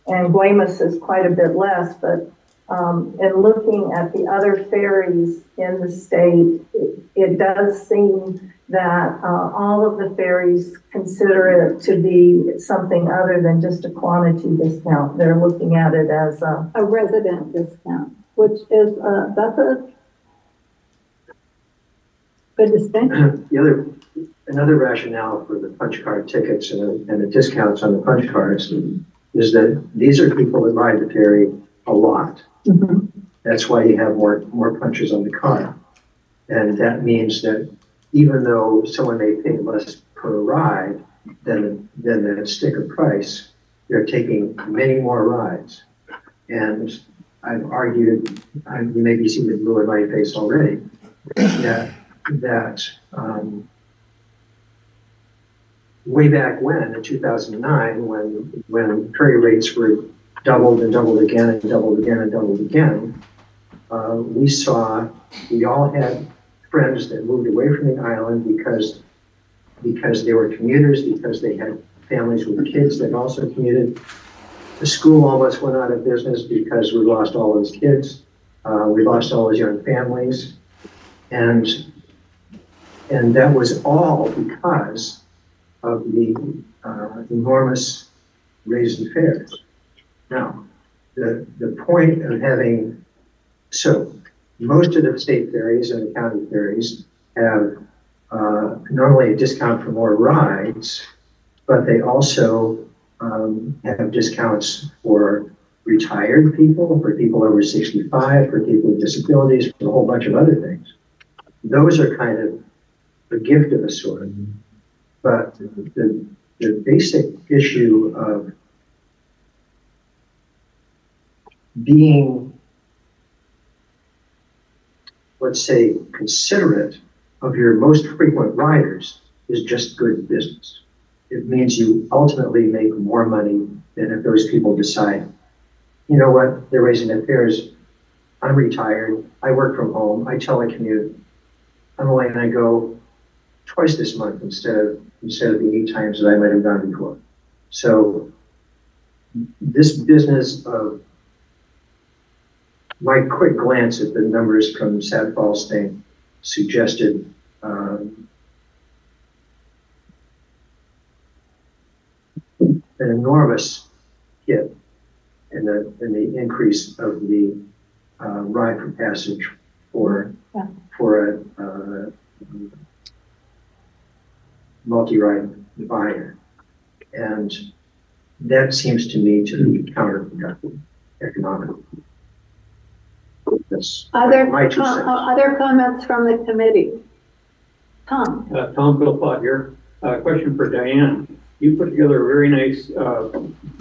And Guaymas is quite a bit less, but in looking at the other ferries in the state, it does seem that all of the ferries consider it to be something other than just a quantity discount. They're looking at it as a resident discount, which is, that's a good distinction. Another rationale for the punch card tickets and the discounts on the punch cards is that these are people that ride the ferry a lot. Mm-hmm. That's why you have more punches on the card. And that means that even though someone may pay less per ride than the sticker price, they're taking many more rides. And I've argued, you may be seeing the blue in my face already, that way back when, in 2009, when ferry rates were doubled and doubled again and doubled again and doubled again, we all had friends that moved away from the island because they were commuters, because they had families with kids that also commuted. The school almost went out of business because we lost all those kids. We lost all those young families. And that was all because of the enormous raise in fares. Now, the point of having, so most of the state ferries and the county ferries have not only a discount for more rides, but they also have discounts for retired people, for people over 65, for people with disabilities, for a whole bunch of other things. Those are kind of a gift of a sort. But the basic issue of being, let's say, considerate of your most frequent riders is just good business. It means you ultimately make more money than if those people decide, you know what, they're raising their fares. I'm retired, I work from home, I telecommute. I'm only going to go twice this month instead of the 8 times that I might have gone before. So this business of, my quick glance at the numbers from Sad Falls thing suggested an enormous hit in the increase of the ride per passage for a multi-ride buyer. And that seems to me to be counterproductive economically. That's Other, my 2 cents. other comments from the committee? Tom? Tom Philpott here. Question for Diane. You put together a very nice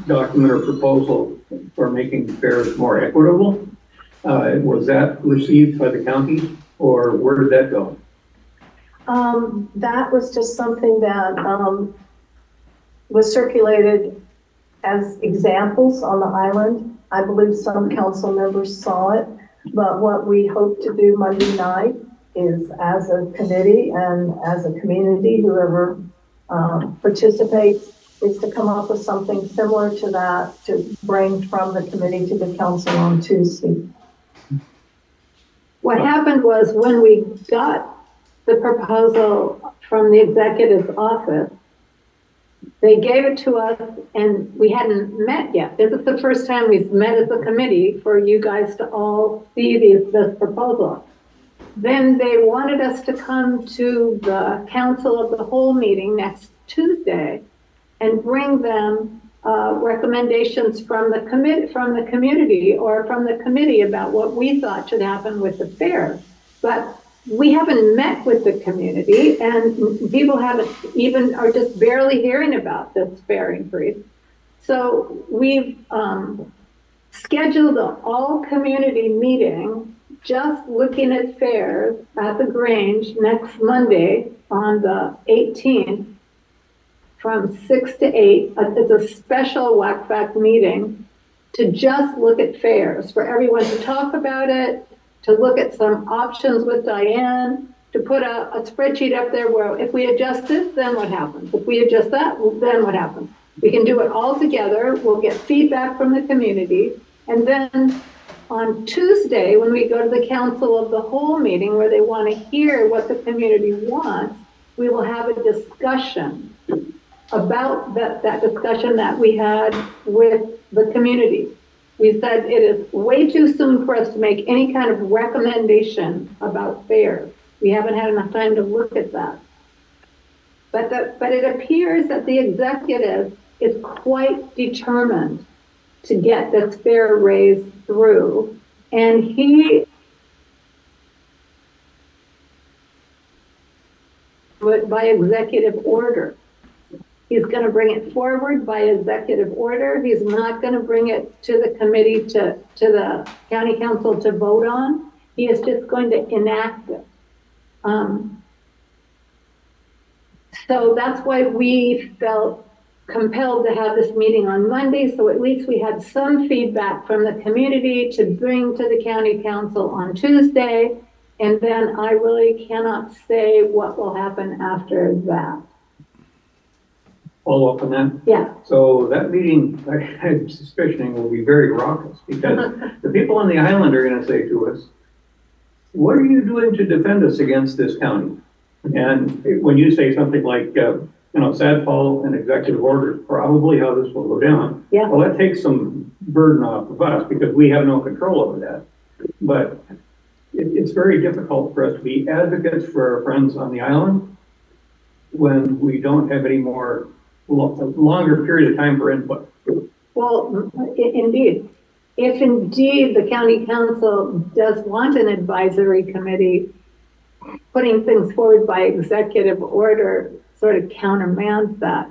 document or proposal for making fares more equitable. Was that received by the county, or where did that go? That was just something that was circulated as examples on the island. I believe some council members saw it, but what we hope to do Monday night is, as a committee and as a community, whoever participates, is to come up with something similar to that to bring from the committee to the council on Tuesday. What happened was when we got the proposal from the executive's office, they gave it to us and we hadn't met yet. This is the first time we've met as a committee for you guys to all see this proposal. Then they wanted us to come to the council of the whole meeting next Tuesday and bring them recommendations from the community or from the committee about what we thought should happen with the fair. But we haven't met with the community, and people haven't even, are just barely hearing about this fare increase. So we've scheduled an all community meeting just looking at fares at the Grange next Monday on the 18th from 6 to 8. It's a special WCFAC meeting to just look at fares, for everyone to talk about it, to look at some options with Diane, to put a spreadsheet up there where if we adjust this, then what happens? If we adjust that, then what happens? We can do it all together. We'll get feedback from the community. And then on Tuesday, when we go to the council of the whole meeting where they want to hear what the community wants, we will have a discussion about that discussion that we had with the community. We said it is way too soon for us to make any kind of recommendation about fares. We haven't had enough time to look at that. But it appears that the executive is quite determined to get this fare raise through. And he would by executive order. He's going to bring it forward by executive order. He's not going to bring it to the committee, to the county council to vote on. He is just going to enact it. So that's why we felt compelled to have this meeting on Monday. So at least we had some feedback from the community to bring to the county council on Tuesday. And then I really cannot say what will happen after that. Follow up on that? Yeah. So that meeting, I'm suspicioning, will be very raucous because the people on the island are going to say to us, what are you doing to defend us against this county? And when you say something like, sad fall and executive order, probably how this will go down. Yeah. Well, that takes some burden off of us because we have no control over that. But it's very difficult for us to be advocates for our friends on the island when we don't have any more longer period of time for input. Well, indeed. If indeed the county council does want an advisory committee, putting things forward by executive order sort of countermands that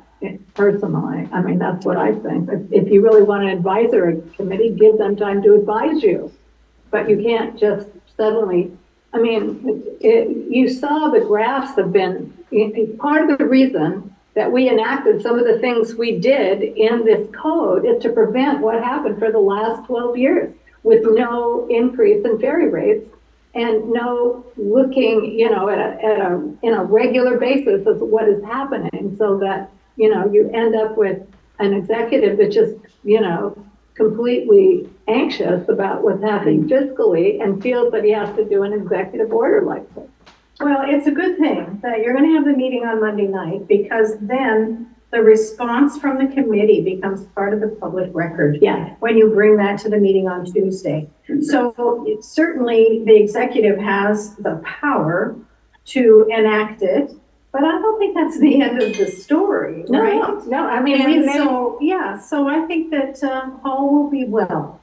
personally. I mean, that's what I think. If you really want an advisory committee, give them time to advise you. But you can't just suddenly, I mean, you saw the graphs have been, part of the reason that we enacted some of the things we did in this code is to prevent what happened for the last 12 years with no increase in ferry rates and no looking, in a regular basis of what is happening, so that, you end up with an executive that just, completely anxious about what's happening fiscally and feels that he has to do an executive order like this. Well, it's a good thing that you're going to have the meeting on Monday night, because then the response from the committee becomes part of the public record. Yeah. When you bring that to the meeting on Tuesday. So certainly the executive has the power to enact it, but I don't think that's the end of the story, right? No, I mean, And so I think that all will be well.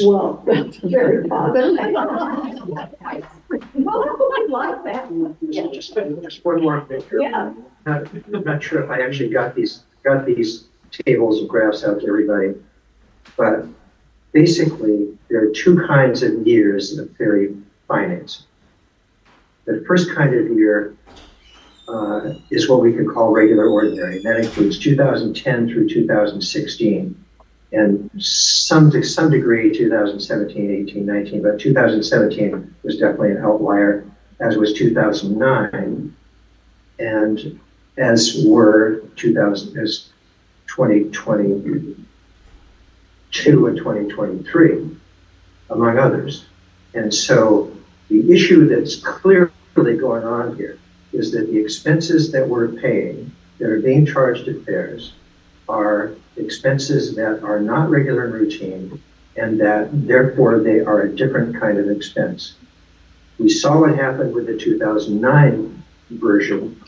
Well, that's very positive. Well, I like that. Yeah, just one more thing. Yeah. I'm not sure if I actually got these tables and graphs out to everybody, but basically, there are two kinds of years of ferry financing. The first kind of year is what we could call regular ordinary. That includes 2010 through 2016, and to some degree 2017, 18, 19, but 2017 was definitely an outlier, as was 2009, and as were 2022 and 2023, among others. And so the issue that's clearly going on here is that the expenses that we're paying, that are being charged to fares, are expenses that are not regular and routine, and that therefore they are a different kind of expense. We saw what happened with the 2009 version,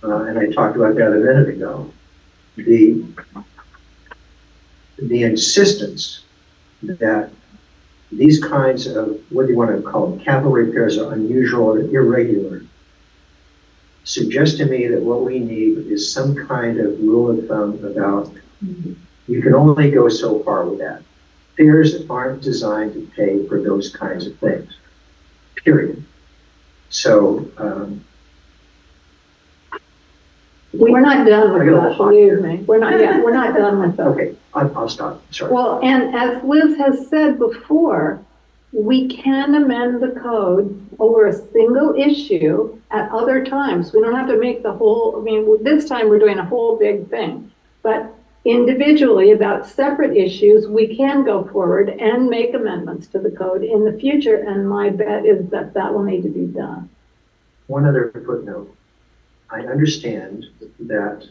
and I talked about that a minute ago. The insistence that these kinds of, what do you want to call them, capital repairs are unusual or irregular, suggests to me that what we need is some kind of rule of thumb about you can only go so far with that. Fares aren't designed to pay for those kinds of things, period. So, we're not done with that, believe me. We're not done with that. okay, I'll stop, sorry. Well, and as Liz has said before, we can amend the code over a single issue at other times. We don't have to make the whole, I mean, this time we're doing a whole big thing. But individually, about separate issues, we can go forward and make amendments to the code in the future, and my bet is that that will need to be done. One other footnote. I understand that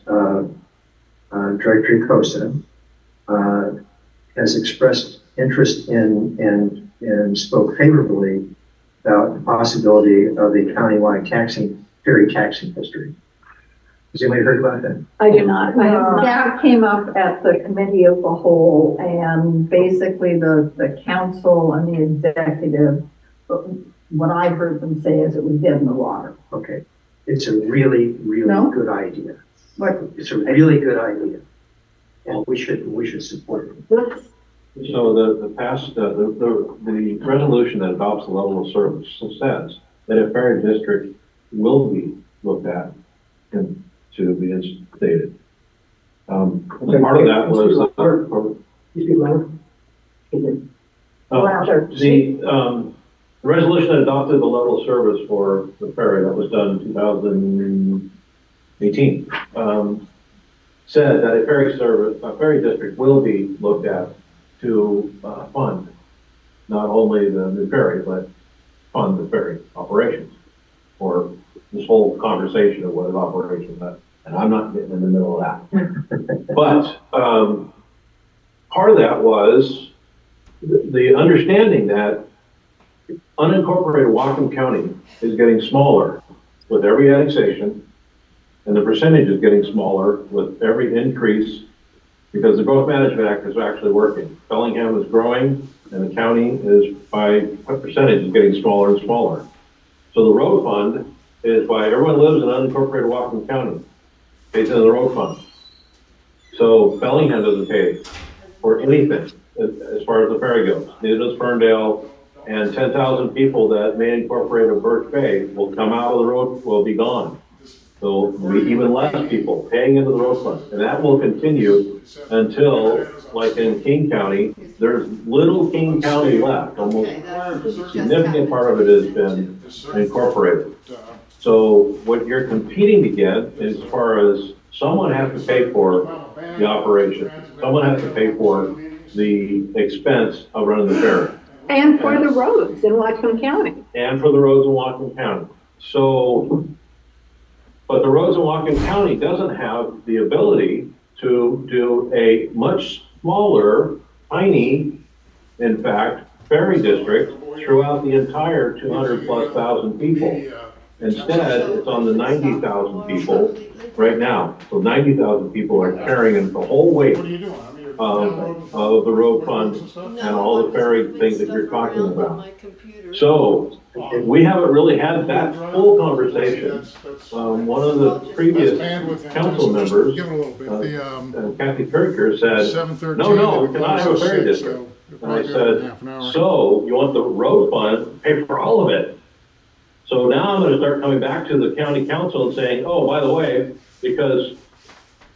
Director Costa has expressed interest in and spoke favorably about the possibility of a countywide ferry taxing history. Has anybody heard about that? I do not. I have not. That came up at the committee of the whole, and basically the council and the executive, what I heard them say is it was dead in the water. Okay. It's a really, really good idea. It's a really good idea. And we should support it. So the resolution that adopts the level of service says that a ferry district will be looked at and to be instated. Part of that was the resolution that adopted the level of service for the ferry that was done in 2018 said that a ferry district will be looked at to fund not only the new ferry, but fund the ferry operations, or this whole conversation of what is operation, and I'm not getting in the middle of that. But part of that was the understanding that unincorporated Whatcom County is getting smaller with every annexation, and the percentage is getting smaller with every increase because the Growth Management Act is actually working. Bellingham is growing, and the county is, by what percentage, is getting smaller and smaller. So the road fund is why everyone lives in unincorporated Whatcom County, pays into the road fund. So Bellingham doesn't pay for anything as far as the ferry goes. Neither does Ferndale, and 10,000 people that may incorporate a Birch Bay will come out of the road, will be gone. So there'll be even less people paying into the road fund. And that will continue until, like in King County, there's little King County left. Almost a significant part of it has been incorporated. So what you're competing to get, as far as someone has to pay for the operation, someone has to pay for the expense of running the ferry. And for the roads in Whatcom County. And for the roads in Whatcom County. So, but the roads in Whatcom County doesn't have the ability to do a much smaller, tiny, in fact, ferry district throughout the entire 200,000+ people. Instead, it's on the 90,000 people right now. So 90,000 people are carrying the whole weight of the road fund and all the ferry things that you're talking about. So we haven't really had that full conversation. One of the previous council members, Kathy Kirker, said, no, we cannot have a ferry district. And I said, so you want the road fund to pay for all of it? So now I'm gonna start coming back to the county council and saying, oh, by the way, because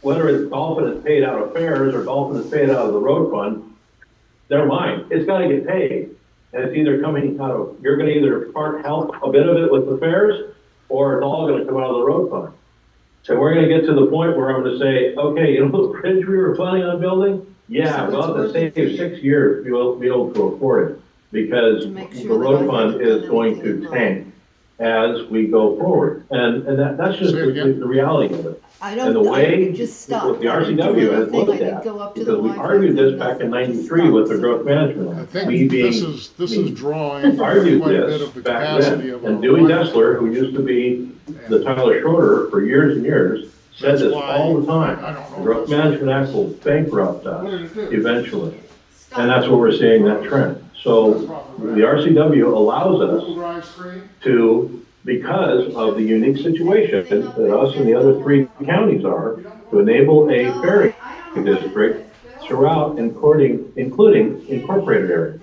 whether it's Dolphin is paid out of fares or Dolphin is paid out of the road fund, they're mine. It's gotta get paid. And it's either coming out of, you're gonna either help a bit of it with the fares, or it's all gonna come out of the road fund. So we're gonna get to the point where I'm gonna say, okay, you know the bridge we were planning on building? Yeah, we'll have to save 6 years to be able to afford it, because the road fund is going to tank as we go forward. And that's just the reality of it. And the way just what the RCW has looked at, because we argued this back in '93 with the growth management. I think this is drawing argued quite a bit this of the back capacity then. of And our Dewey electric Dessler, who used to be the Tyler Schroeder for years and years, said That's this why all the time. I don't know The Growth if that's- Management Act will bankrupt What did us it do? eventually. And that's what we're seeing, that trend. So the RCW allows us Google Drive screen? to, because of the unique situation that us and the other 3 counties are, to enable a ferry district throughout, including incorporated areas.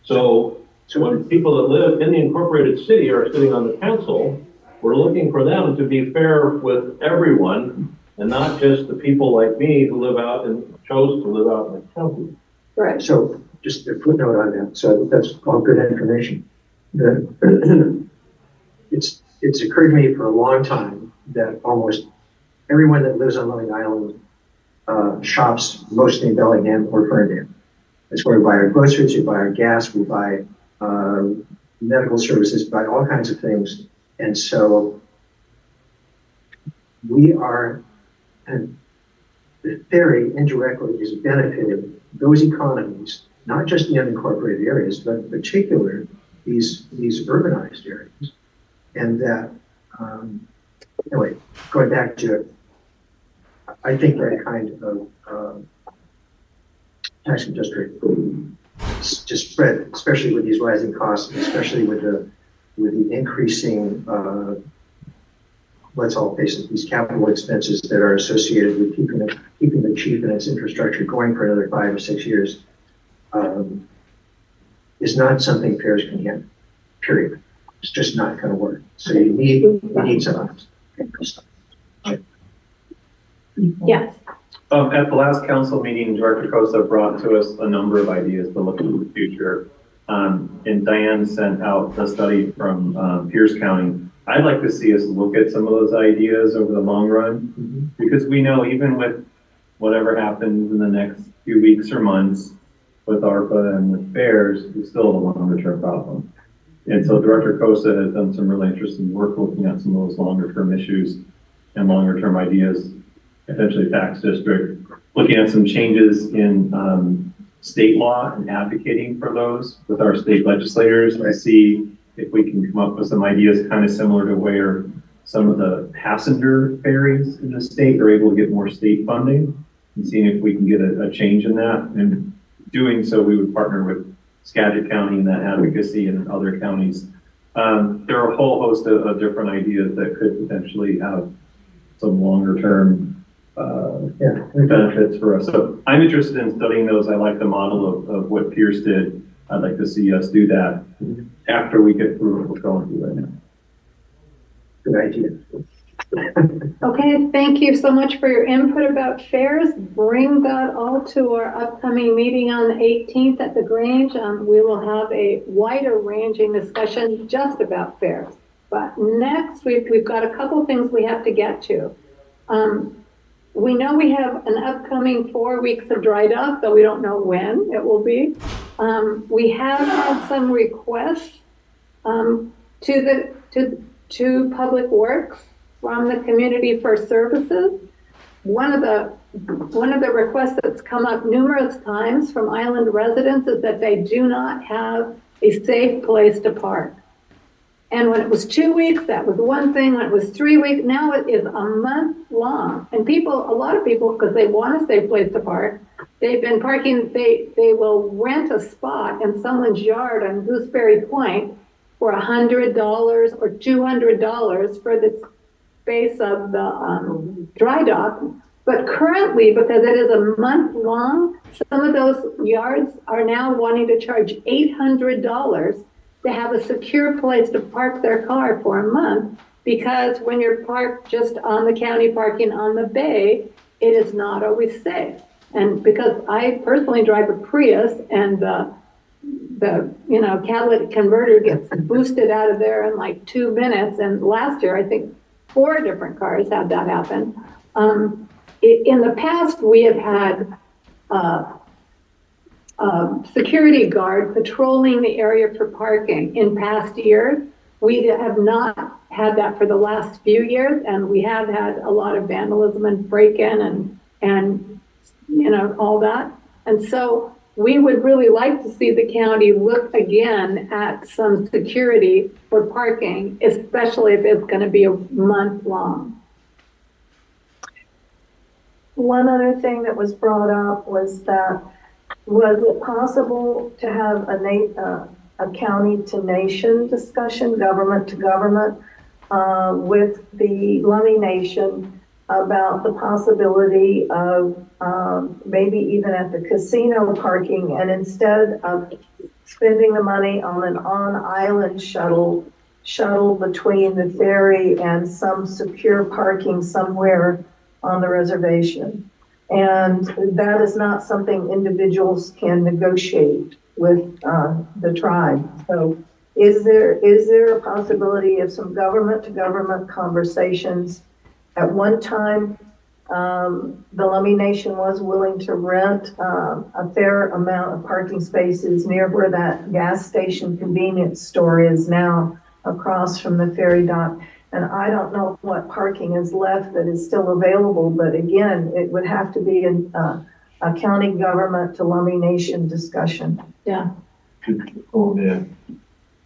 So when people that live in the incorporated city are sitting on the council, we're looking for them to be fair with everyone, and not just the people like me who live out and chose to live out in the county. Right. So just a footnote on that. So that's all good information. It's occurred to me for a long time that almost everyone that lives on Long Island shops mostly in Bellingham or Ferndale. That's where we buy our groceries, we buy our gas, we buy medical services, buy all kinds of things. And so we are, and the ferry indirectly is benefiting those economies, not just the unincorporated areas, but in particular these urbanized areas. And that, anyway, going back to it, I think that kind of taxing district just spread, especially with these rising costs, and especially with the increasing, let's all face it, these capital expenses that are associated with keeping the chief and its infrastructure going for another 5 or 6 years, is not something fairs can handle. Period. It's just not going to work. So you need something. Yes. At the last council meeting, Director Cosa brought to us a number of ideas to look into the future. And Diane sent out a study from Pierce County. I'd like to see us look at some of those ideas over the long run, because we know even with whatever happens in the next few weeks or months with ARPA and with fairs, we still have a longer term problem. And so Director Cosa has done some really interesting work looking at some of those longer term issues and longer term ideas, potentially tax district, looking at some changes in state law and advocating for those with our state legislators. I see if we can come up with some ideas kind of similar to where some of the passenger ferries in the state are able to get more state funding, and seeing if we can get a change in that. And doing so, we would partner with Skagit County in that advocacy and other counties. There are a whole host of different ideas that could potentially have some longer term benefits for us. So I'm interested in studying those. I like the model of what Pierce did. I'd like to see us do that after we get through what we're going through right now. Good idea. Okay, thank you so much for your input about fairs. Bring that all to our upcoming meeting on the 18th at the Grange. We will have a wider ranging discussion just about fairs. But next, we've got a couple things we have to get to. We know we have an upcoming 4 weeks of dry dock, though we don't know when it will be. We have had some requests to Public Works from the Community for Services. One of the requests that's come up numerous times from island residents is that they do not have a safe place to park. And when it was 2 weeks, that was one thing. When it was 3 weeks, now it is a month long. And people, a lot of people, because they want a safe place to park, they've been parking, they will rent a spot in someone's yard on Gooseberry Point for $100 or $200 for the space of the dry dock. But currently, because it is a month long, some of those yards are now wanting to charge $800 to have a secure place to park their car for a month, because when you're parked just on the county parking on the bay, it is not always safe. And because I personally drive a Prius, and the catalytic converter gets boosted out of there in like 2 minutes. And last year, I think 4 different cars had that happen. In the past, we have had security guard patrolling the area for parking. In past years, we have not had that for the last few years, and we have had a lot of vandalism and break-in and all that. And so we would really like to see the county look again at some security for parking, especially if it's going to be a month long. One other thing that was brought up was that, was it possible to have a county to nation discussion, government to government, with the Lummi Nation about the possibility of maybe even at the casino parking, and instead of spending the money on an on-island shuttle between the ferry and some secure parking somewhere on the reservation. And that is not something individuals can negotiate with the tribe. So is there a possibility of some government to government conversations? At one time, the Lummi Nation was willing to rent a fair amount of parking spaces near where that gas station convenience store is now, across from the ferry dock. And I don't know what parking is left that is still available, but again, it would have to be a county government to Lummi Nation discussion. Yeah. Oh, man.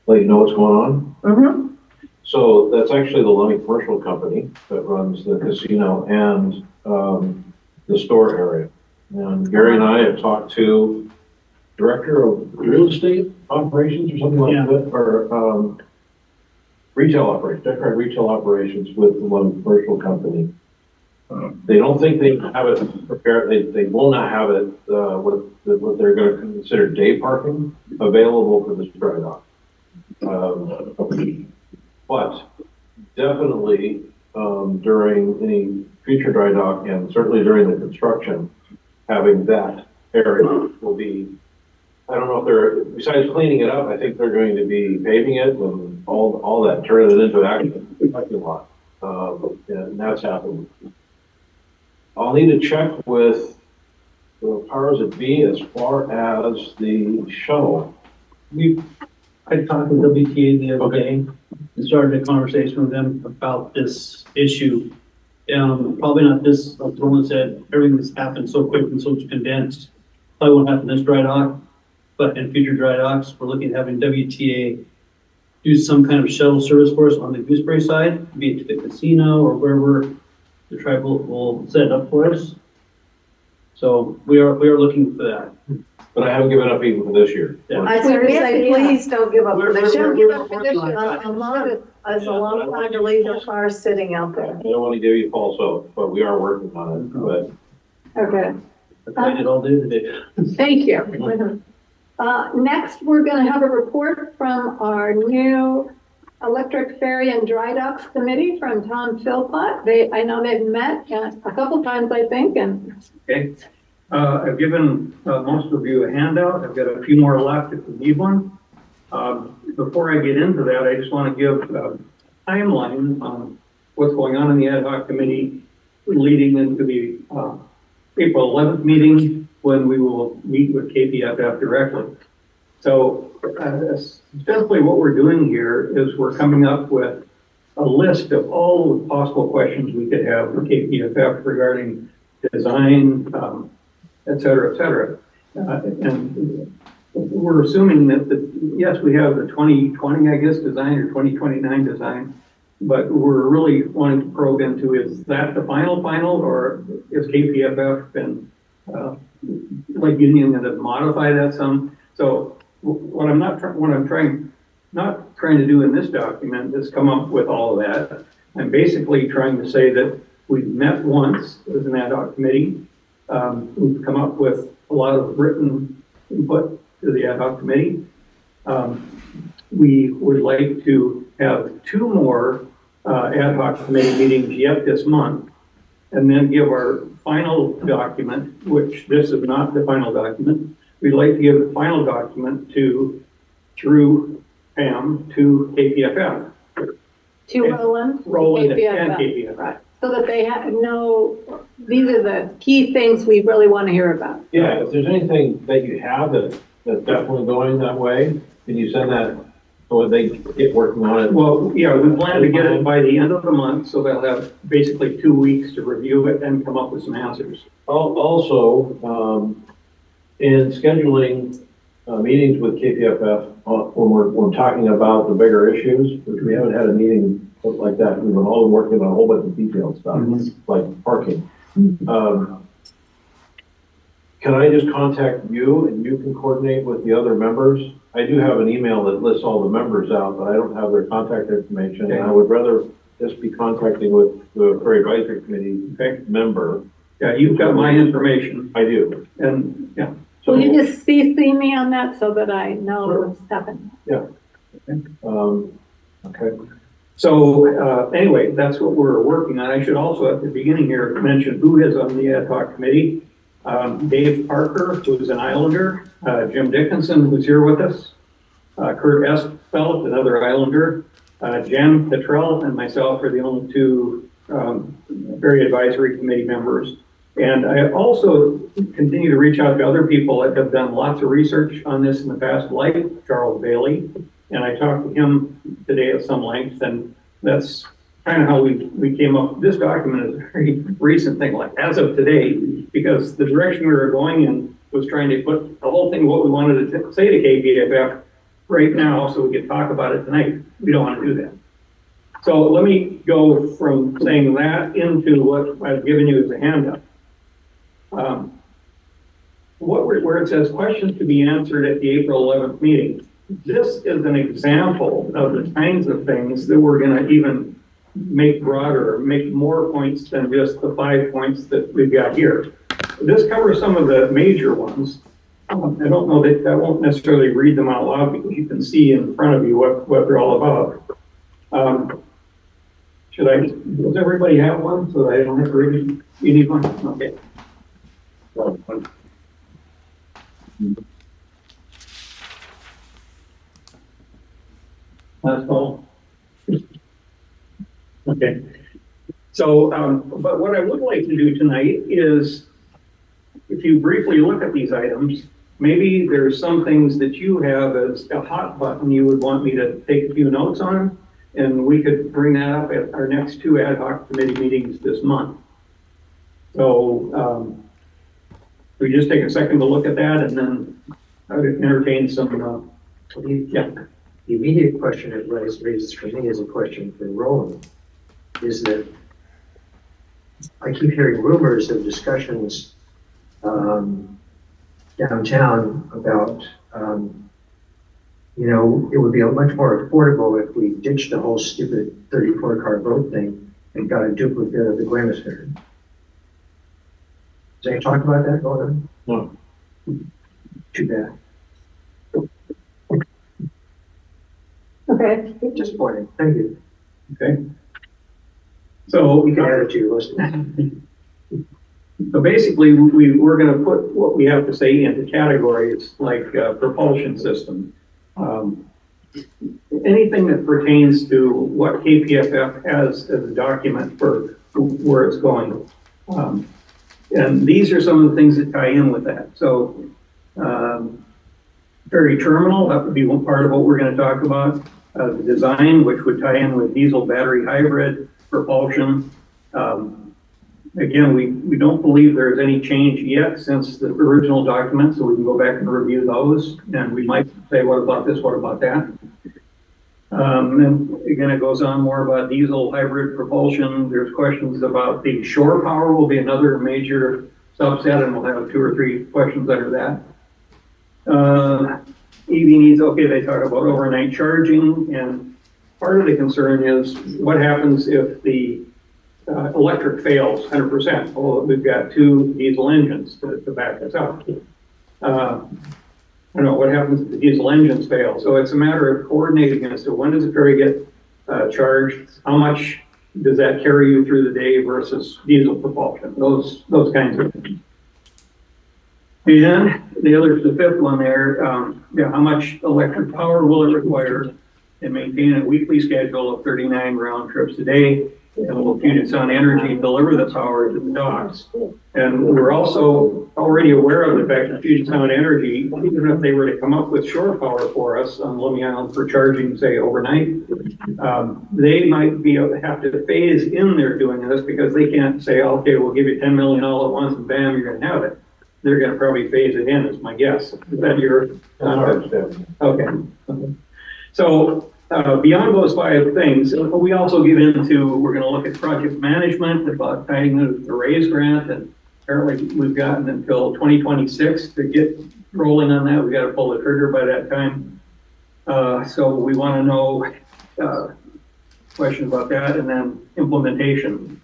Let you know what's going on? Mm-hmm. So that's actually the Lummi Commercial Company that runs the casino and the store area. And Gary and I have talked to Director of Real Estate Operations or something like that, or retail operations with the Lummi Commercial Company. They don't think they have it prepared. They will not have it what they're going to consider day parking available for this dry dock. But definitely during any future dry dock, and certainly during the construction, having that area will be, I don't know if they're, besides cleaning it up, I think they're going to be paving it and all that, turning it into an actual parking lot. And that's happening. I'll need to check with the powers that be as far as the shuttle. I talked with WTA the other day and started a conversation with them about this issue. Probably not this, like the one said, everything's happened so quick and so condensed. Probably won't happen this dry dock, but in future dry docks, we're looking at having WTA do some kind of shuttle service for us on the Gooseberry side, be it to the casino or wherever the tribe will set it up for us. So we are looking for that. But I haven't given up even for this year. Yeah. I was going to say, please don't give up. Don't give up for this year. A long time to leave your car sitting out there. I don't want to give you false hope, but we are working on it. But Okay. I played it all day today. Thank you. Next, we're going to have a report from our new Electric Ferry and Dry Docks Committee from Tom Philpott. I know they've met a couple times, I think. Okay. I've given most of you a handout. I've got a few more left if you need one. Before I get into that, I just want to give a timeline on what's going on in the ad hoc committee leading into the April 11th meeting, when we will meet with KPFF directly. So essentially what we're doing here is we're coming up with a list of all the possible questions we could have for KPFF regarding design, et cetera, et cetera. And we're assuming that yes, we have the 2020, I guess, design or 2029 design, but we're really wanting to probe into, is that the final, or is KPFF and, like Union going to modify that some? So what I'm trying to do in this document is come up with all of that. I'm basically trying to say that we've met once as an ad hoc committee. We've come up with a lot of written input to the ad hoc committee. We would like to have 2 more ad hoc committee meetings yet this month, and then give our final document, which this is not the final document. We'd like to give the final document through Pam to KPFF. To Roland. And KPFF. KPFF. Right, so that they know, these are the key things we really want to hear about. Yeah, if there's anything that you have that's definitely going that way, can you send that so they get working on it? Well, yeah, we plan to get it by the end of the month, so they'll have basically 2 weeks to review it and come up with some answers. Also, in scheduling meetings with KPFF, when we're talking about the bigger issues, which we haven't had a meeting like that, we've been all working on a whole bunch of detailed stuff, like parking. Can I just contact you and you can coordinate with the other members? I do have an email that lists all the members out, but I don't have their contact information. Okay. And I would rather just be contacting with the Ferry Advisory Committee member. Yeah, you've got my information. I do. And, yeah. Will you just CC me on that so that I know what's happening? Yeah. Okay. So, anyway, that's what we're working on. I should also at the beginning here mention who is on the ad hoc committee. Dave Parker, who's an Islander, Jim Dickinson, who's here with us, Kurt Espelt, another Islander, Jen Petrell, and myself are the only 2 Ferry Advisory Committee members. And I also continue to reach out to other people that have done lots of research on this in the past, like Charles Bailey. And I talked to him today at some length, and that's kind of how we came up. This document is a very recent thing, like as of today, because the direction we were going in was trying to put the whole thing, what we wanted to say to KPFF right now, so we could talk about it tonight. We don't want to do that. So let me go from saying that into what I've given you as a handout. Where it says questions to be answered at the April 11th meeting. This is an example of the kinds of things that we're going to even make broader, make more points than just the 5 points that we've got here. This covers some of the major ones. I don't know that I won't necessarily read them out loud because you can see in front of you what they're all about. Does everybody have one so that I don't have to read it? You need one? Okay. That's all. Okay. So, but what I would like to do tonight is, if you briefly look at these items, maybe there's some things that you have as a hot button you would want me to take a few notes on, and we could bring that up at our next 2 ad hoc committee meetings this month. So, we just take a second to look at that, and then I would entertain some, yeah. The immediate question it raises for me is a question for Roland, is that I keep hearing rumors of discussions downtown about, it would be much more affordable if we ditched the whole stupid 34-car vote thing and got a duplicate of the Glamis Fair. Did I talk about that going on? No. Too bad. Okay. Disappointing. Thank you. Okay. So you can add it to your list. So basically, we're going to put what we have to say into categories like propulsion system. Anything that pertains to what KPFF has as a document for where it's going. And these are some of the things that tie in with that. So Ferry terminal, that would be one part of what we're going to talk about. The design, which would tie in with diesel battery hybrid propulsion. again, we don't believe there's any change yet since the original document, so we can go back and review those, and we might say, what about this, what about that? And again, it goes on more about diesel hybrid propulsion. There's questions about the shore power will be another major subset, and we'll have 2 or 3 questions under that. EV needs, okay, they talk about overnight charging, and part of the concern is what happens if the electric fails 100%. Well, we've got 2 diesel engines to back us up. I don't know what happens if the diesel engines fail. So it's a matter of coordinating as to when does the ferry get charged, how much does that carry you through the day versus diesel propulsion, those kinds of things. And the 5th one there, yeah, how much electric power will it require and maintain a weekly schedule of 39 round trips a day? And will Puget Sound Energy deliver the power to the docks? And we're also already aware of the fact that Puget Sound Energy, even if they were to come up with shore power for us on Lummi Island for charging, say, overnight, they might have to phase in their doing this because they can't say, okay, we'll give you 10 million all at once and bam, you're gonna have it. They're gonna probably phase it in, is my guess. Is that your? Okay. So, beyond those 5 things, we also get into, we're going to look at project management, about tying the RAISE grant, and apparently we've gotten until 2026 to get rolling on that. We got to pull the trigger by that time. So we want to know, question about that, and then implementation.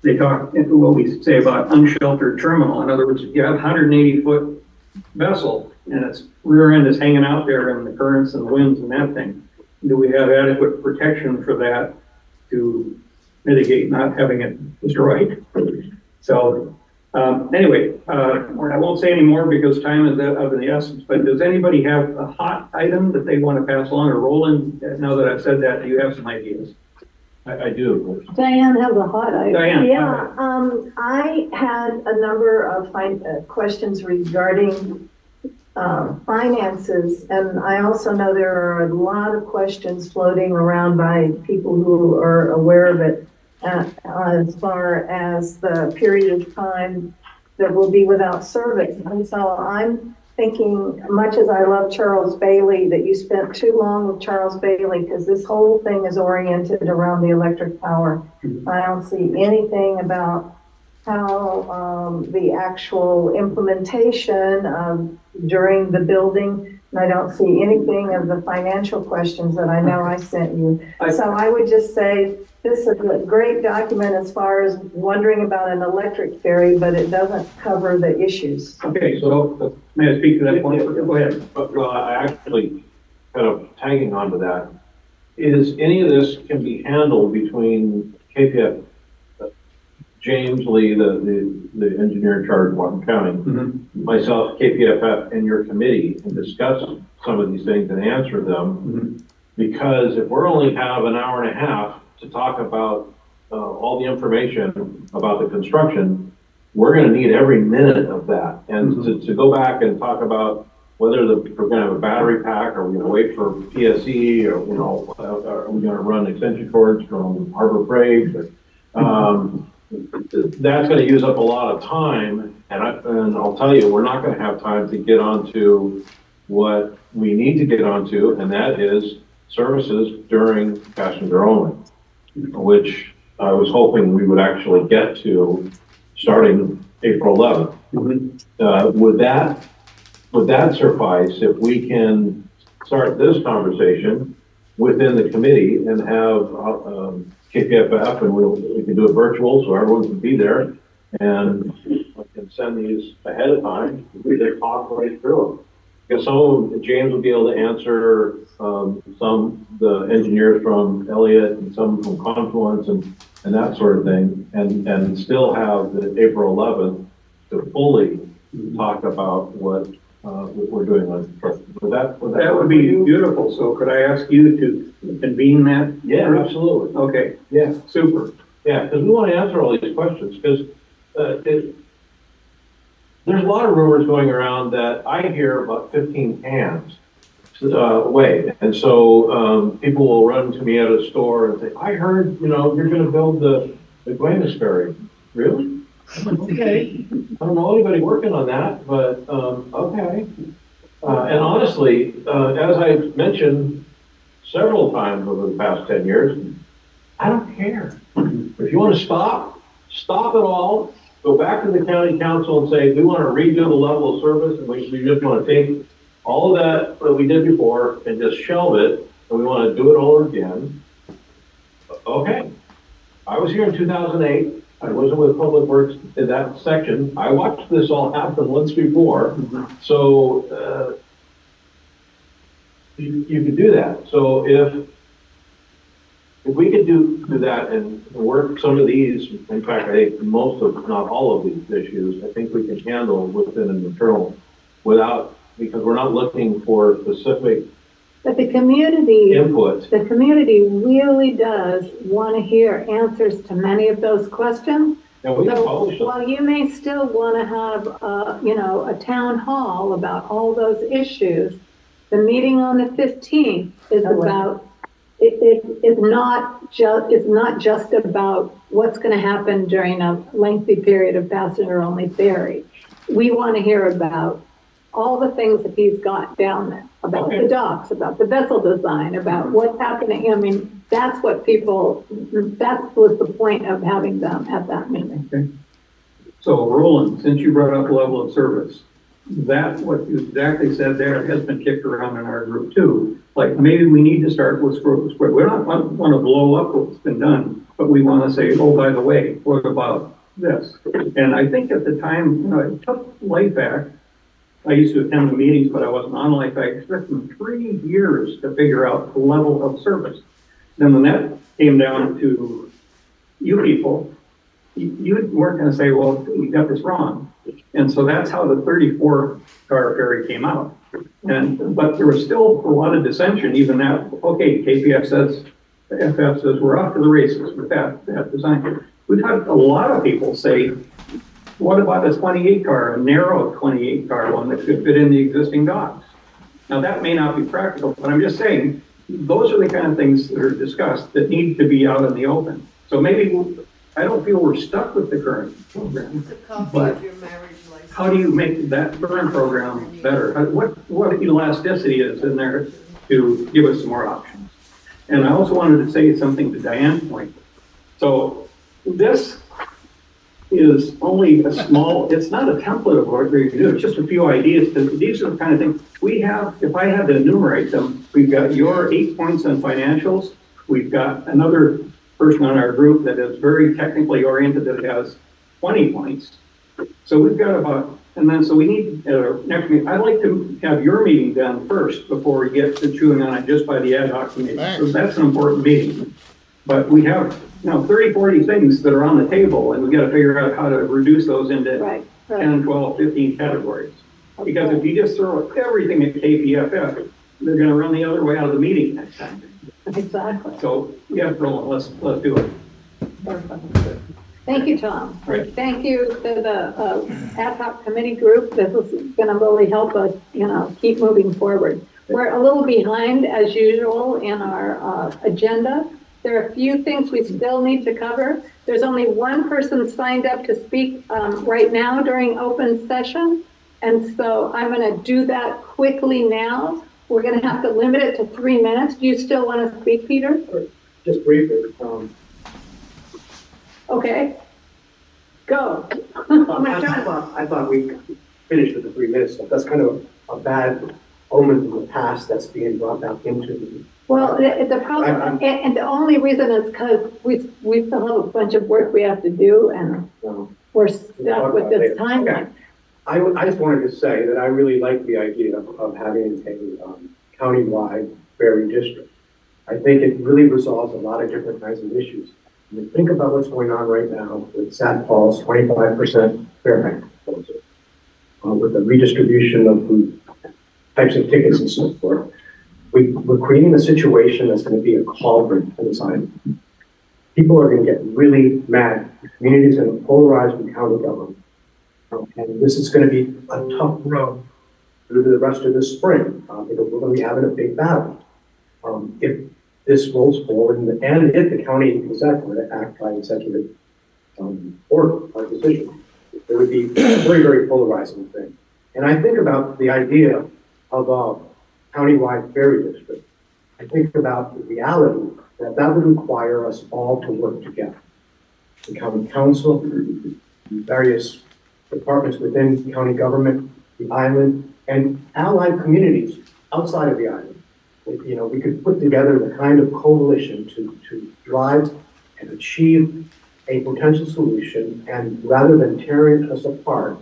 They talk, what we say about unsheltered terminal. In other words, you have a 180-foot vessel, and its rear end is hanging out there in the currents and the winds and that thing. Do we have adequate protection for that to mitigate not having it destroyed? So anyway, I won't say any more because time is of the essence, but does anybody have a hot item that they want to pass along? Or Roland, now that I've said that, do you have some ideas? I do. Diane has a hot item. Diane. Yeah, I had a number of questions regarding finances, and I also know there are a lot of questions floating around by people who are aware of it as far as the period of time that will be without service. And so I'm thinking, much as I love Charles Bailey, that you spent too long with Charles Bailey because this whole thing is oriented around the electric power. I don't see anything about how the actual implementation during the building, and I don't see anything of the financial questions that I know I sent you. So I would just say this is a great document as far as wondering about an electric ferry, but it doesn't cover the issues. Okay, so may I speak to that point? Go ahead. Well, I actually kind of tagging onto that. Is any of this can be handled between KPF, James Lee, the engineer in charge of Whatcom County, myself, KPFF, and your committee, and discuss some of these things and answer them. Because if we're only have an hour and a half to talk about all the information about the construction, we're going to need every minute of that. And to go back and talk about whether we're going to have a battery pack, or we're going to wait for PSE, or are we going to run extension cords from Harbor Freight? That's going to use up a lot of time, and I'll tell you, we're not going to have time to get onto what we need to get onto, and that is services during passenger only, which I was hoping we would actually get to starting April 11th. Would that suffice if we can start this conversation within the committee and have KPFF, and we can do it virtual so everyone can be there, and we can send these ahead of time. We can talk right through them. Because James will be able to answer the engineers from Elliott and some from Confluence and that sort of thing, and still have the April 11th to fully talk about what we're doing on construction. That would be beautiful. So could I ask you to convene that? Yeah, absolutely. Okay. Yeah. Super. Yeah, because we want to answer all these questions, because there's a lot of rumors going around that I hear about 15 hands away. And so people will run to me at a store and say, I heard, you're going to build the Guaymas ferry. really? Okay. I don't know anybody working on that, but, okay. And honestly, as I mentioned several times over the past 10 years, I don't care. If you want to stop it all, go back to the county council and say, we want to redo the level of service, and we just want to take all of that we did before and just shelve it, and we want to do it all again. Okay. I was here in 2008. I wasn't with Public Works in that section. I watched this all happen once before. So, you could do that. So if we could do that and work some of these, in fact, I think most of, not all of these issues, I think we can handle within an internal because we're not looking for specific But the community input. The community really does want to hear answers to many of those questions. And we can So publish them. while you may still want to have, a town hall about all those issues, the meeting on the 15th is about, it's not just about what's going to happen during a lengthy period of passenger-only ferry. We want to hear about all the things that he's got down there, about the docks, about the vessel design, about what's happening. I mean, that was the point of having them at that meeting. Okay. So Roland, since you brought up level of service, that what you exactly said there has been kicked around in our group too. Like maybe we need to start with square. We don't want to blow up what's been done, but we want to say, oh, by the way, what about this? And I think at the time, it took LifeAct. I used to attend the meetings, but I wasn't on LifeAct. It took them 3 years to figure out the level of service. Then when that came down to you people, you weren't going to say, well, you got this wrong. And so that's how the 34-car ferry came out. But there was still a lot of dissension, even that, okay, KPF says, FF says, we're off to the races with that design. We've had a lot of people say, what about a 28-car, a narrow 28-car one that could fit in the existing docks? Now that may not be practical, but I'm just saying, those are the kind of things that are discussed that need to be out in the open. So maybe, I don't feel we're stuck with the current program, but how do you make that current program better? What elasticity is in there to give us some more options? And I also wanted to say something to Diane's point. So this is only a small, it's not a template of what we're going to do, it's just a few ideas. These are the kind of things we have. If I had to enumerate them, we've got your 8 points on financials. We've got another person on our group that is very technically oriented that has 20 points. So we've got about, and then so we need next meeting. I'd like to have your meeting done first before we get to chewing on it just by the ad hoc committee. So that's an important meeting. But we have 30, 40 things that are on the table, and we got to figure out how to reduce those into 10, 12, 15 categories. Okay. Because if you just throw everything at KPFF, they're going to run the other way out of the meeting next time. Exactly. So yeah, let's do it. Perfect. Thank you, Tom. Right. Thank you to the ad hoc committee group. This is going to really help us, keep moving forward. We're a little behind as usual in our agenda. There are a few things we still need to cover. There's only one person signed up to speak right now during open session. And so I'm going to do that quickly now. We're going to have to limit it to 3 minutes. Do you still want to speak, Peter? Just briefly. Okay. Go. I thought we finished with the 3 minutes stuff. That's kind of a bad omen from the past that's being brought back into the. Well, the problem, and the only reason is because we still have a bunch of work we have to do, and we're stuck with this timeline. Okay. I just wanted to say that I really like the idea of having a county-wide ferry district. I think it really resolves a lot of different kinds of issues. I mean, think about what's going on right now with St. Paul's 25% fare hike proposal, with the redistribution of the types of tickets and so forth. We're creating a situation that's going to be a cauldron for this island. People are going to get really mad. The community is going to polarize with county government. And this is going to be a tough road through the rest of this spring. We're going to be having a big battle. If this rolls forward, and if the county exec were to act by executive or a decision. It would be a very, very polarizing thing. And I think about the idea of a countywide ferry district. I think about the reality that that would require us all to work together. The county council, various departments within county government, the island, and allied communities outside of the island. You know, we could put together the kind of coalition to drive and achieve a potential solution, and rather than tearing us apart,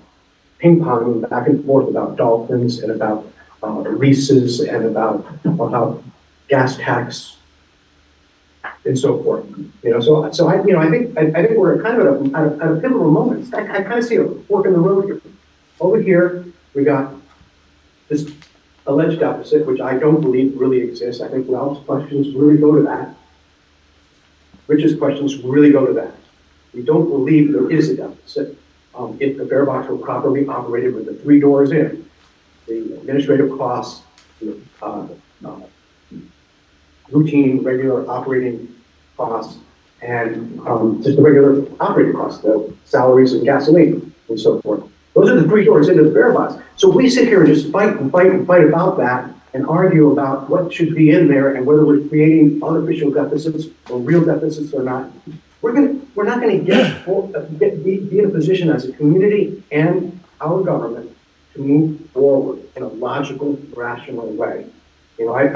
ping-ponging back and forth about dolphins and about leases and about gas tax and so forth. You know, so I think we're kind of at a pivotal moment. I kind of see a fork in the road here. Over here, we got this alleged deficit, which I don't believe really exists. I think Ralph's questions really go to that. Rich's questions really go to that. We don't believe there is a deficit. If the fare box were properly operated with the 3 doors in, the administrative costs, routine, regular operating costs, and just the regular operating costs, the salaries and gasoline and so forth. Those are the 3 doors into the fare box. So we sit here and just fight about that and argue about what should be in there and whether we're creating artificial deficits or real deficits or not. We're not going to be in a position as a community and our government to move forward in a logical, rational way. You know, I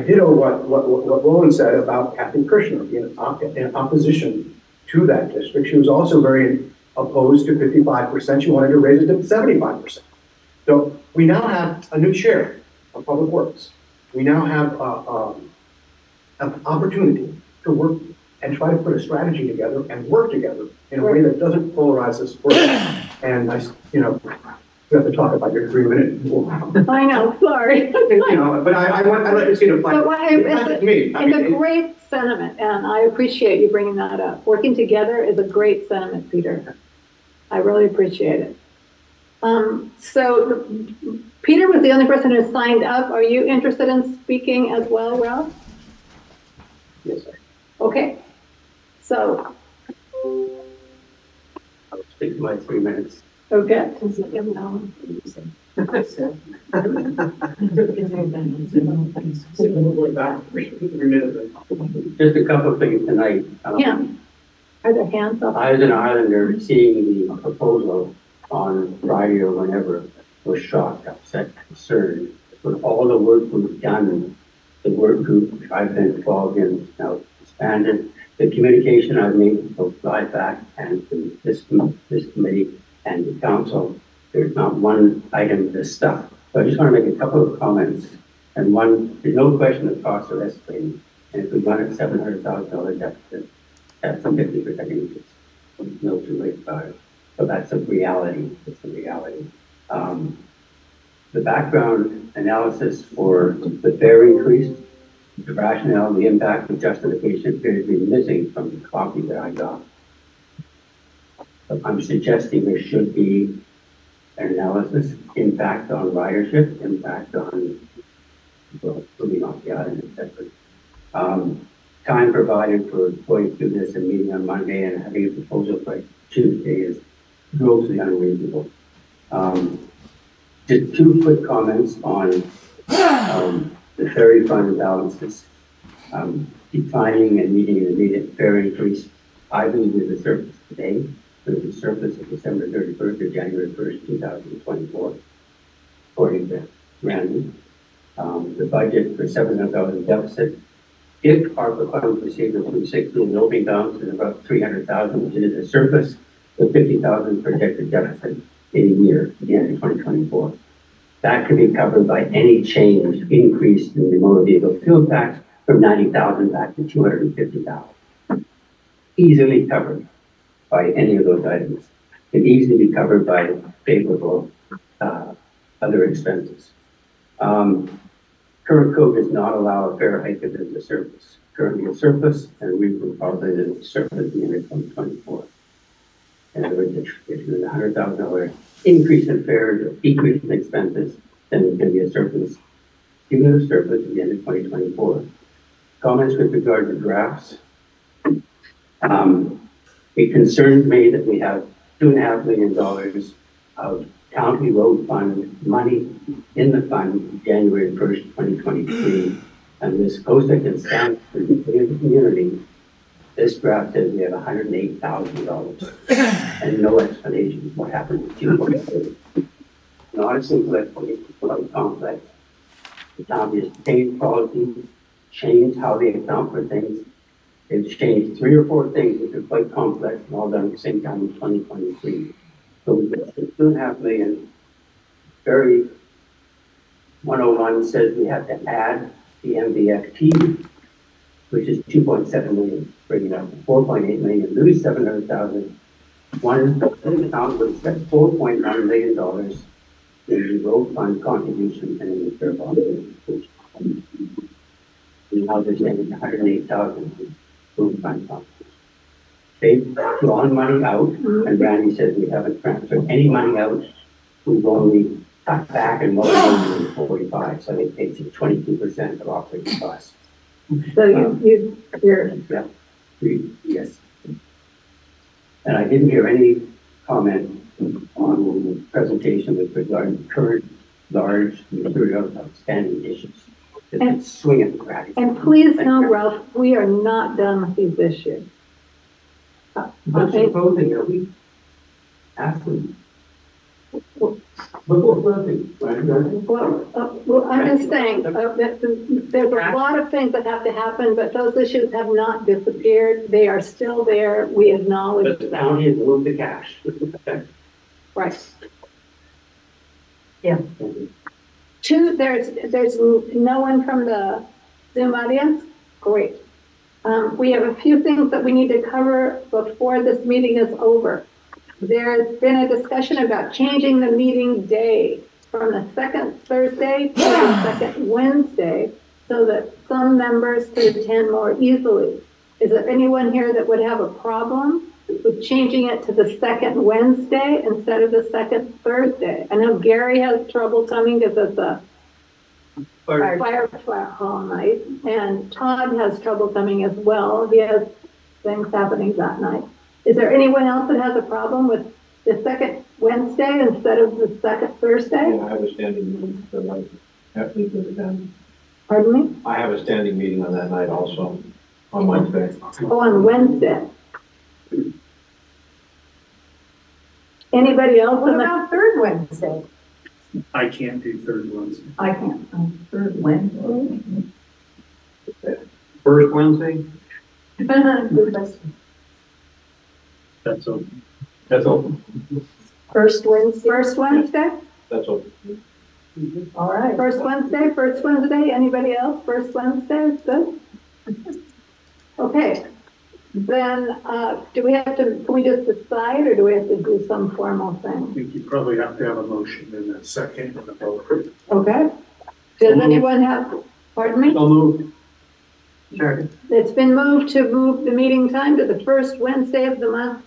ditto what Roland said about Kathy Kirshner in opposition to that district. She was also very opposed to 55%. She wanted to raise it to 75%. So we now have a new chair of Public Works. We now have an opportunity to work and try to put a strategy together and work together in a way that doesn't polarize us further. And you have to talk about your 3-minute. I know, sorry. But I'd like to see the fight. It's a great sentiment, and I appreciate you bringing that up. Working together is a great sentiment, Peter. I really appreciate it. So Peter was the only person who signed up. Are you interested in speaking as well, Ralph? Yes, sir. Okay. So. I'll speak my 3 minutes. Okay. Just a couple of things tonight. Yeah. Are there hands up? I, as an Islander, seeing the proposal on Friday or whenever, was shocked, upset, concerned. With all the work we've done, the work group which I've been involved in now expanded, the communication I've made with both IFAC and to this committee and the council, there's not one item that's stuck. So I just want to make a couple of comments. And one, there's no question the costs are escalating. And if we run a $700,000 deficit, that's a 50% increase. There's no two ways about it. So that's a reality. It's a reality. The background analysis for the fare increase, the rationale, the impact, the justification appears to be missing from the copy that I got. I'm suggesting there should be an analysis, impact on ridership, impact on people moving off the island, etc. Time provided for going through this and meeting on Monday and having a proposal by Tuesday is grossly unreasonable. Just 2 quick comments on the ferry fund balances. Declining and meeting an immediate fare increase. I believe there's a surplus today. There's a surplus of December 31st to January 1st, 2024, according to Randy. The budget for $700,000 deficit. If our funds received the 260 and opening balance is about $300,000, which is a surplus, with $50,000 projected deficit in a year, at the end of 2024. That could be covered by any change, increase in the motor vehicle fuel tax from $90,000 back to $250,000. Easily covered by any of those items. Can easily be covered by favorable other expenses. Current code does not allow a fare hike if there's a surplus. Currently a surplus, and we will probably the surplus at the end of 2024. In other words, if there's a $100,000 increase in fares or decrease in expenses, then there's going to be a surplus. Even a surplus at the end of 2024. Comments with regard to drafts. It concerns me that we have $2.5 million of county road fund money in the fund January 1st, 2023. And this COSA can stand for the community. This draft says we have $108,000 and no explanation what happened to you. Not a single explanation for the complex. The town has changed policies, changed how they account for things. They've changed 3 or 4 things which are quite complex and all done at the same time in 2023. So we've got $2.5 million. Ferry 101 says we have to add the MVFT, which is 2.7 million, bringing it up to 4.8 million, lose 700,000. One town would spend $4.1 million in the road fund contribution and in the fair bond. And now they're saying 108,000 road fund contribution. They've drawn money out, and Randy says we haven't transferred any money out. We've only cut back and multiplied it 45, so they paid 22% of operating costs. So you're. Yeah, yes. And I didn't hear any comment on the presentation with regard to current large material outstanding issues. And- It's swinging crack. And please know, Ralph, we are not done with these issues. But supposing that we ask them. Before closing, right? Well, I'm just saying, that there's a lot of things that have to happen, but those issues have not disappeared. They are still there. We acknowledge But the that. county has moved the cash. Right. Yeah. There's no one from the Zoom audience? Great. We have a few things that we need to cover before this meeting is over. There's been a discussion about changing the meeting day from the second Thursday to the second Wednesday so that some members could attend more easily. Is there anyone here that would have a problem with changing it to the second Wednesday instead of the second Thursday? I know Gary has trouble coming because it's a fire hall night, and Todd has trouble coming as well. He has things happening that night. Is there anyone else that has a problem with the second Wednesday instead of the second Thursday? Yeah, I have a standing meeting that night. Have to attend. Pardon me? I have a standing meeting on that night also, on Wednesday. Oh, on Wednesday. Anybody else? What about third Wednesday? I can't do third Wednesday. I can't. Third Wednesday. First Wednesday? Good question. That's open. That's open. First Wednesday. First Wednesday? That's all. All right. First Wednesday, anybody else? First Wednesday is good? Okay, then, can we just decide, or do we have to do some formal I thing? think you probably have to have a motion in a second and a vote. Okay? Does anyone have, pardon me? So moved. Sure. It's been moved to move the meeting time to the first Wednesday of the month,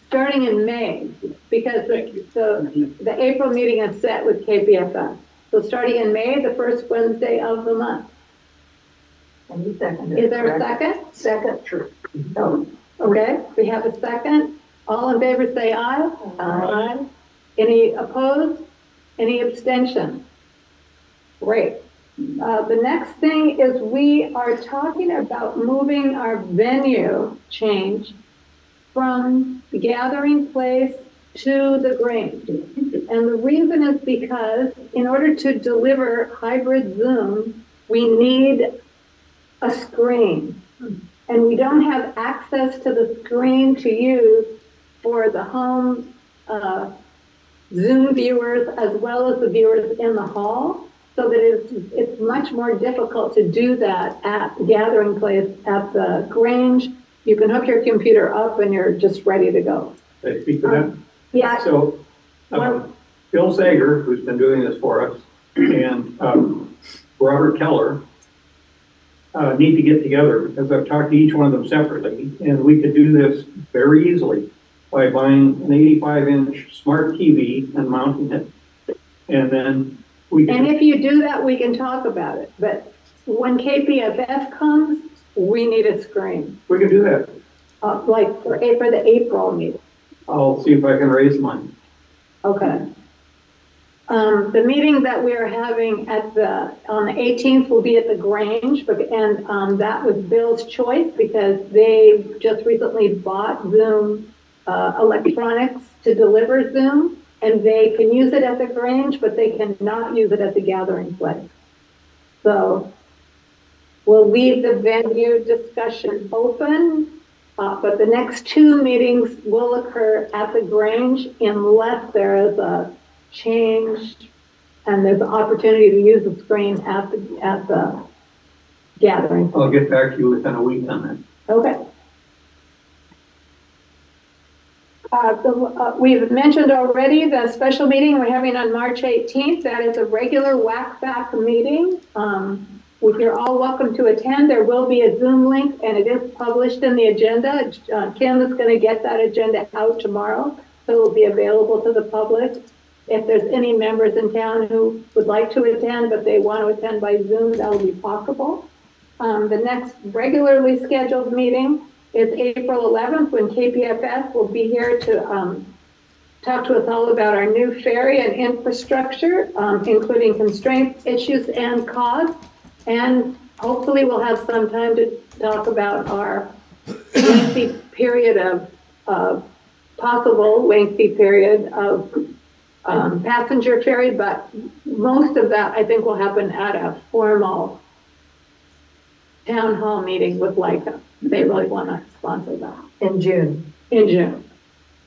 starting in May, because the April meeting is set with KPFS. So starting in May, the first Wednesday of the month. And you second Is there a second? Second, sure. Oh, okay, we have a second. All in favor say aye. Aye. Any opposed? Any abstention? Great. The next thing is we are talking about moving our venue change from the gathering place to the Grange. And the reason is because in order to deliver hybrid Zoom, we need a screen. And we don't have access to the screen to use for the home Zoom viewers as well as the viewers in the hall. So that it's much more difficult to do that at the gathering place at the Grange. You can hook your computer up and you're just ready to go. Can I speak to that? Yeah. So, Bill Sager, who's been doing this for us, and Robert Keller need to get together, because I've talked to each one of them separately, and we could do this very easily by buying an 85-inch smart TV and mounting it. And then we can... And if you do that, we can talk about it. But when KPFF comes, we need a screen. We can do that. for the April meeting. I'll see if I can raise mine. Okay. The meeting that we are having on the 18th will be at the Grange, and that was Bill's choice because they just recently bought Zoom electronics to deliver Zoom, and they can use it at the Grange, but they cannot use it at the gathering place. So we'll leave the venue discussion open, but the next two meetings will occur at the Grange unless there is a change and there's an opportunity to use the screen at the gathering. I'll get back to you within a week on that. Okay. We've mentioned already the special meeting we're having on March 18th. That is a regular WCFAC meeting. You're all welcome to attend. There will be a Zoom link and it is published in the agenda. Kim is going to get that agenda out tomorrow, so it will be available to the public. If there's any members in town who would like to attend, but they want to attend by Zoom, that will be possible. The next regularly scheduled meeting is April 11th, when KPFS will be here to talk to us all about our new ferry and infrastructure, including constraints, issues, and costs. And hopefully we'll have some time to talk about our lengthy period of possible lengthy period of passenger ferry, but most of that I think will happen at a formal town hall meeting with Leica. They really want to sponsor that. In June. In June.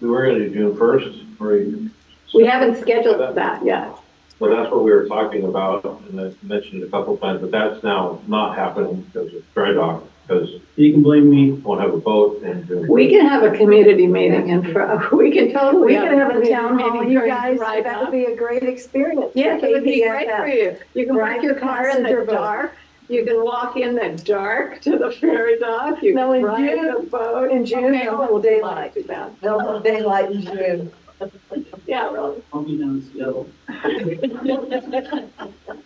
We were going to do June 1st, or we haven't scheduled that yet. Well, that's what we were talking about, and I mentioned it a couple of times, but that's now not happening because of dry dock, because You can blame me. won't have a boat in June. We can have a community meeting and we can totally. We can have a town hall, meeting you during guys, dry that dock. would be a great experience. Yes, it would be great KPFF. for you. You can park your car in the dark. You can walk in the dark to the ferry dock. You No, can in ride June- the boat. in June, Okay, they'll well, hold daylight. too bad. They'll have daylight in June. Yeah, really. I'll be down in Seattle.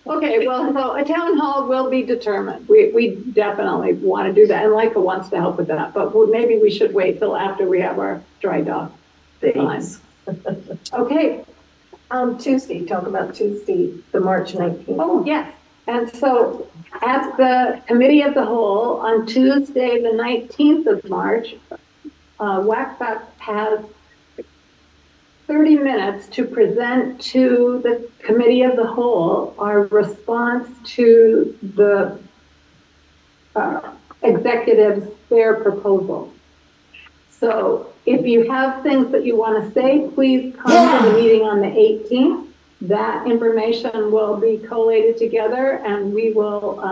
Okay, well, so a town hall will be determined. We definitely want to do that, and Leica wants to help with that, but maybe we should wait till after we have our dry dock time. Okay. Tuesday, talk about Tuesday, the March 19th. Oh, yes. And so at the committee of the whole on Tuesday, the 19th of March, WCFAC has 30 minutes to present to the committee of the whole our response to the executive's fair proposal. So if you have things that you want to say, please come to the meeting on the 18th. That information will be collated together and we will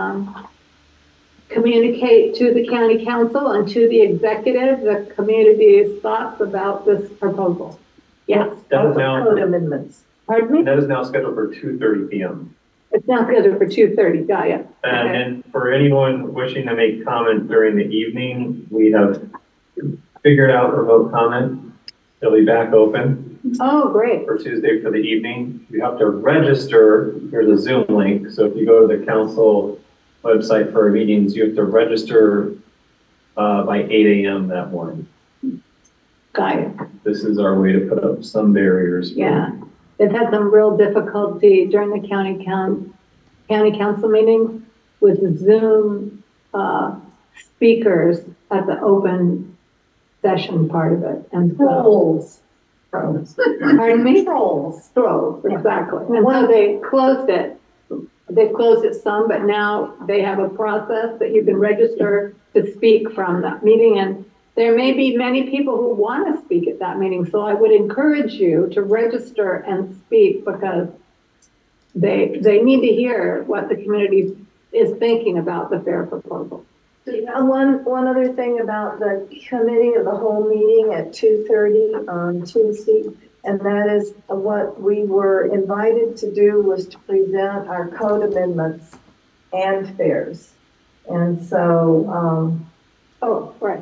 communicate to the county council and to the executive the community's thoughts about this proposal. Yes. That is Code now, amendments. Pardon me? that is now scheduled for 2:30 PM. It's now scheduled for 2:30. Got it. And then for anyone wishing to make comment during the evening, we have figured out remote comment. It'll be back open Oh, great. for Tuesday for the evening. You have to register. There's a Zoom link. So if you go to the council website for our meetings, you have to register by 8 a.m. that morning. Got it. This is our way to put up some barriers. Yeah. They've had some real difficulty during the county council meetings with the Zoom speakers at the open session part of it. And Trolls. Pardon me? Trolls, exactly. And so they closed it. They've closed it some, but now they have a process that you can register to speak from that meeting. And there may be many people who want to speak at that meeting. So I would encourage you to register and speak because they need to hear what the community is thinking about the fair proposal. One other thing about the committee of the whole meeting at 2:30 on Tuesday, and that is what we were invited to do was to present our code amendments and fares. And so, Oh, right.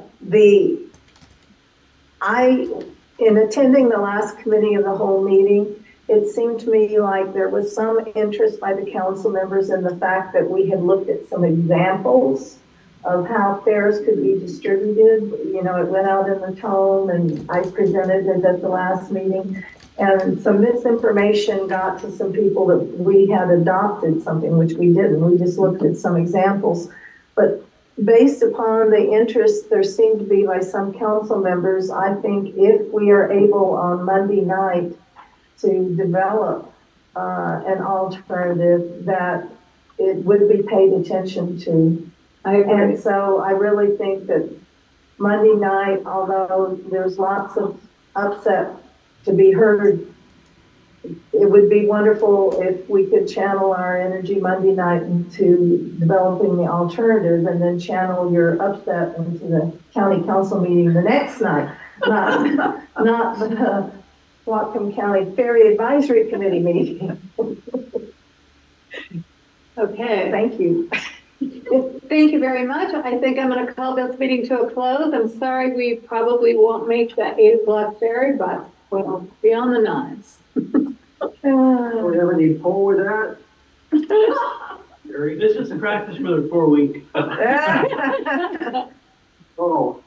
in attending the last committee of the whole meeting, it seemed to me like there was some interest by the council members in the fact that we had looked at some examples of how fares could be distributed. You know, it went out in the tone and I presented it at the last meeting. And some misinformation got to some people that we had adopted something, which we didn't. We just looked at some examples. But based upon the interest there seemed to be by some council members, I think if we are able on Monday night to develop an alternative, that it would be paid attention to. And so I really think that Monday night, although there's lots of upset to be heard, it would be wonderful if we could channel our energy Monday night into developing the alternative and then channel your upset into the county council meeting the next night, not the Whatcom County Ferry Advisory Committee meeting. Okay. Thank you. Thank you very much. I think I'm going to call this meeting to a close. I'm sorry we probably won't make that 8 o'clock ferry, but we'll be on the nines. Do we have any poll with that? This is the practice for the 4 week. Oh.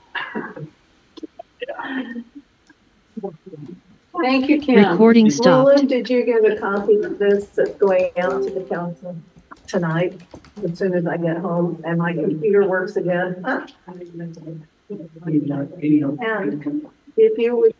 Thank you, Kim. Recording stopped. Roland, did you get a copy of this that's going out to the council tonight, as soon as I get home and my computer works again? And if you would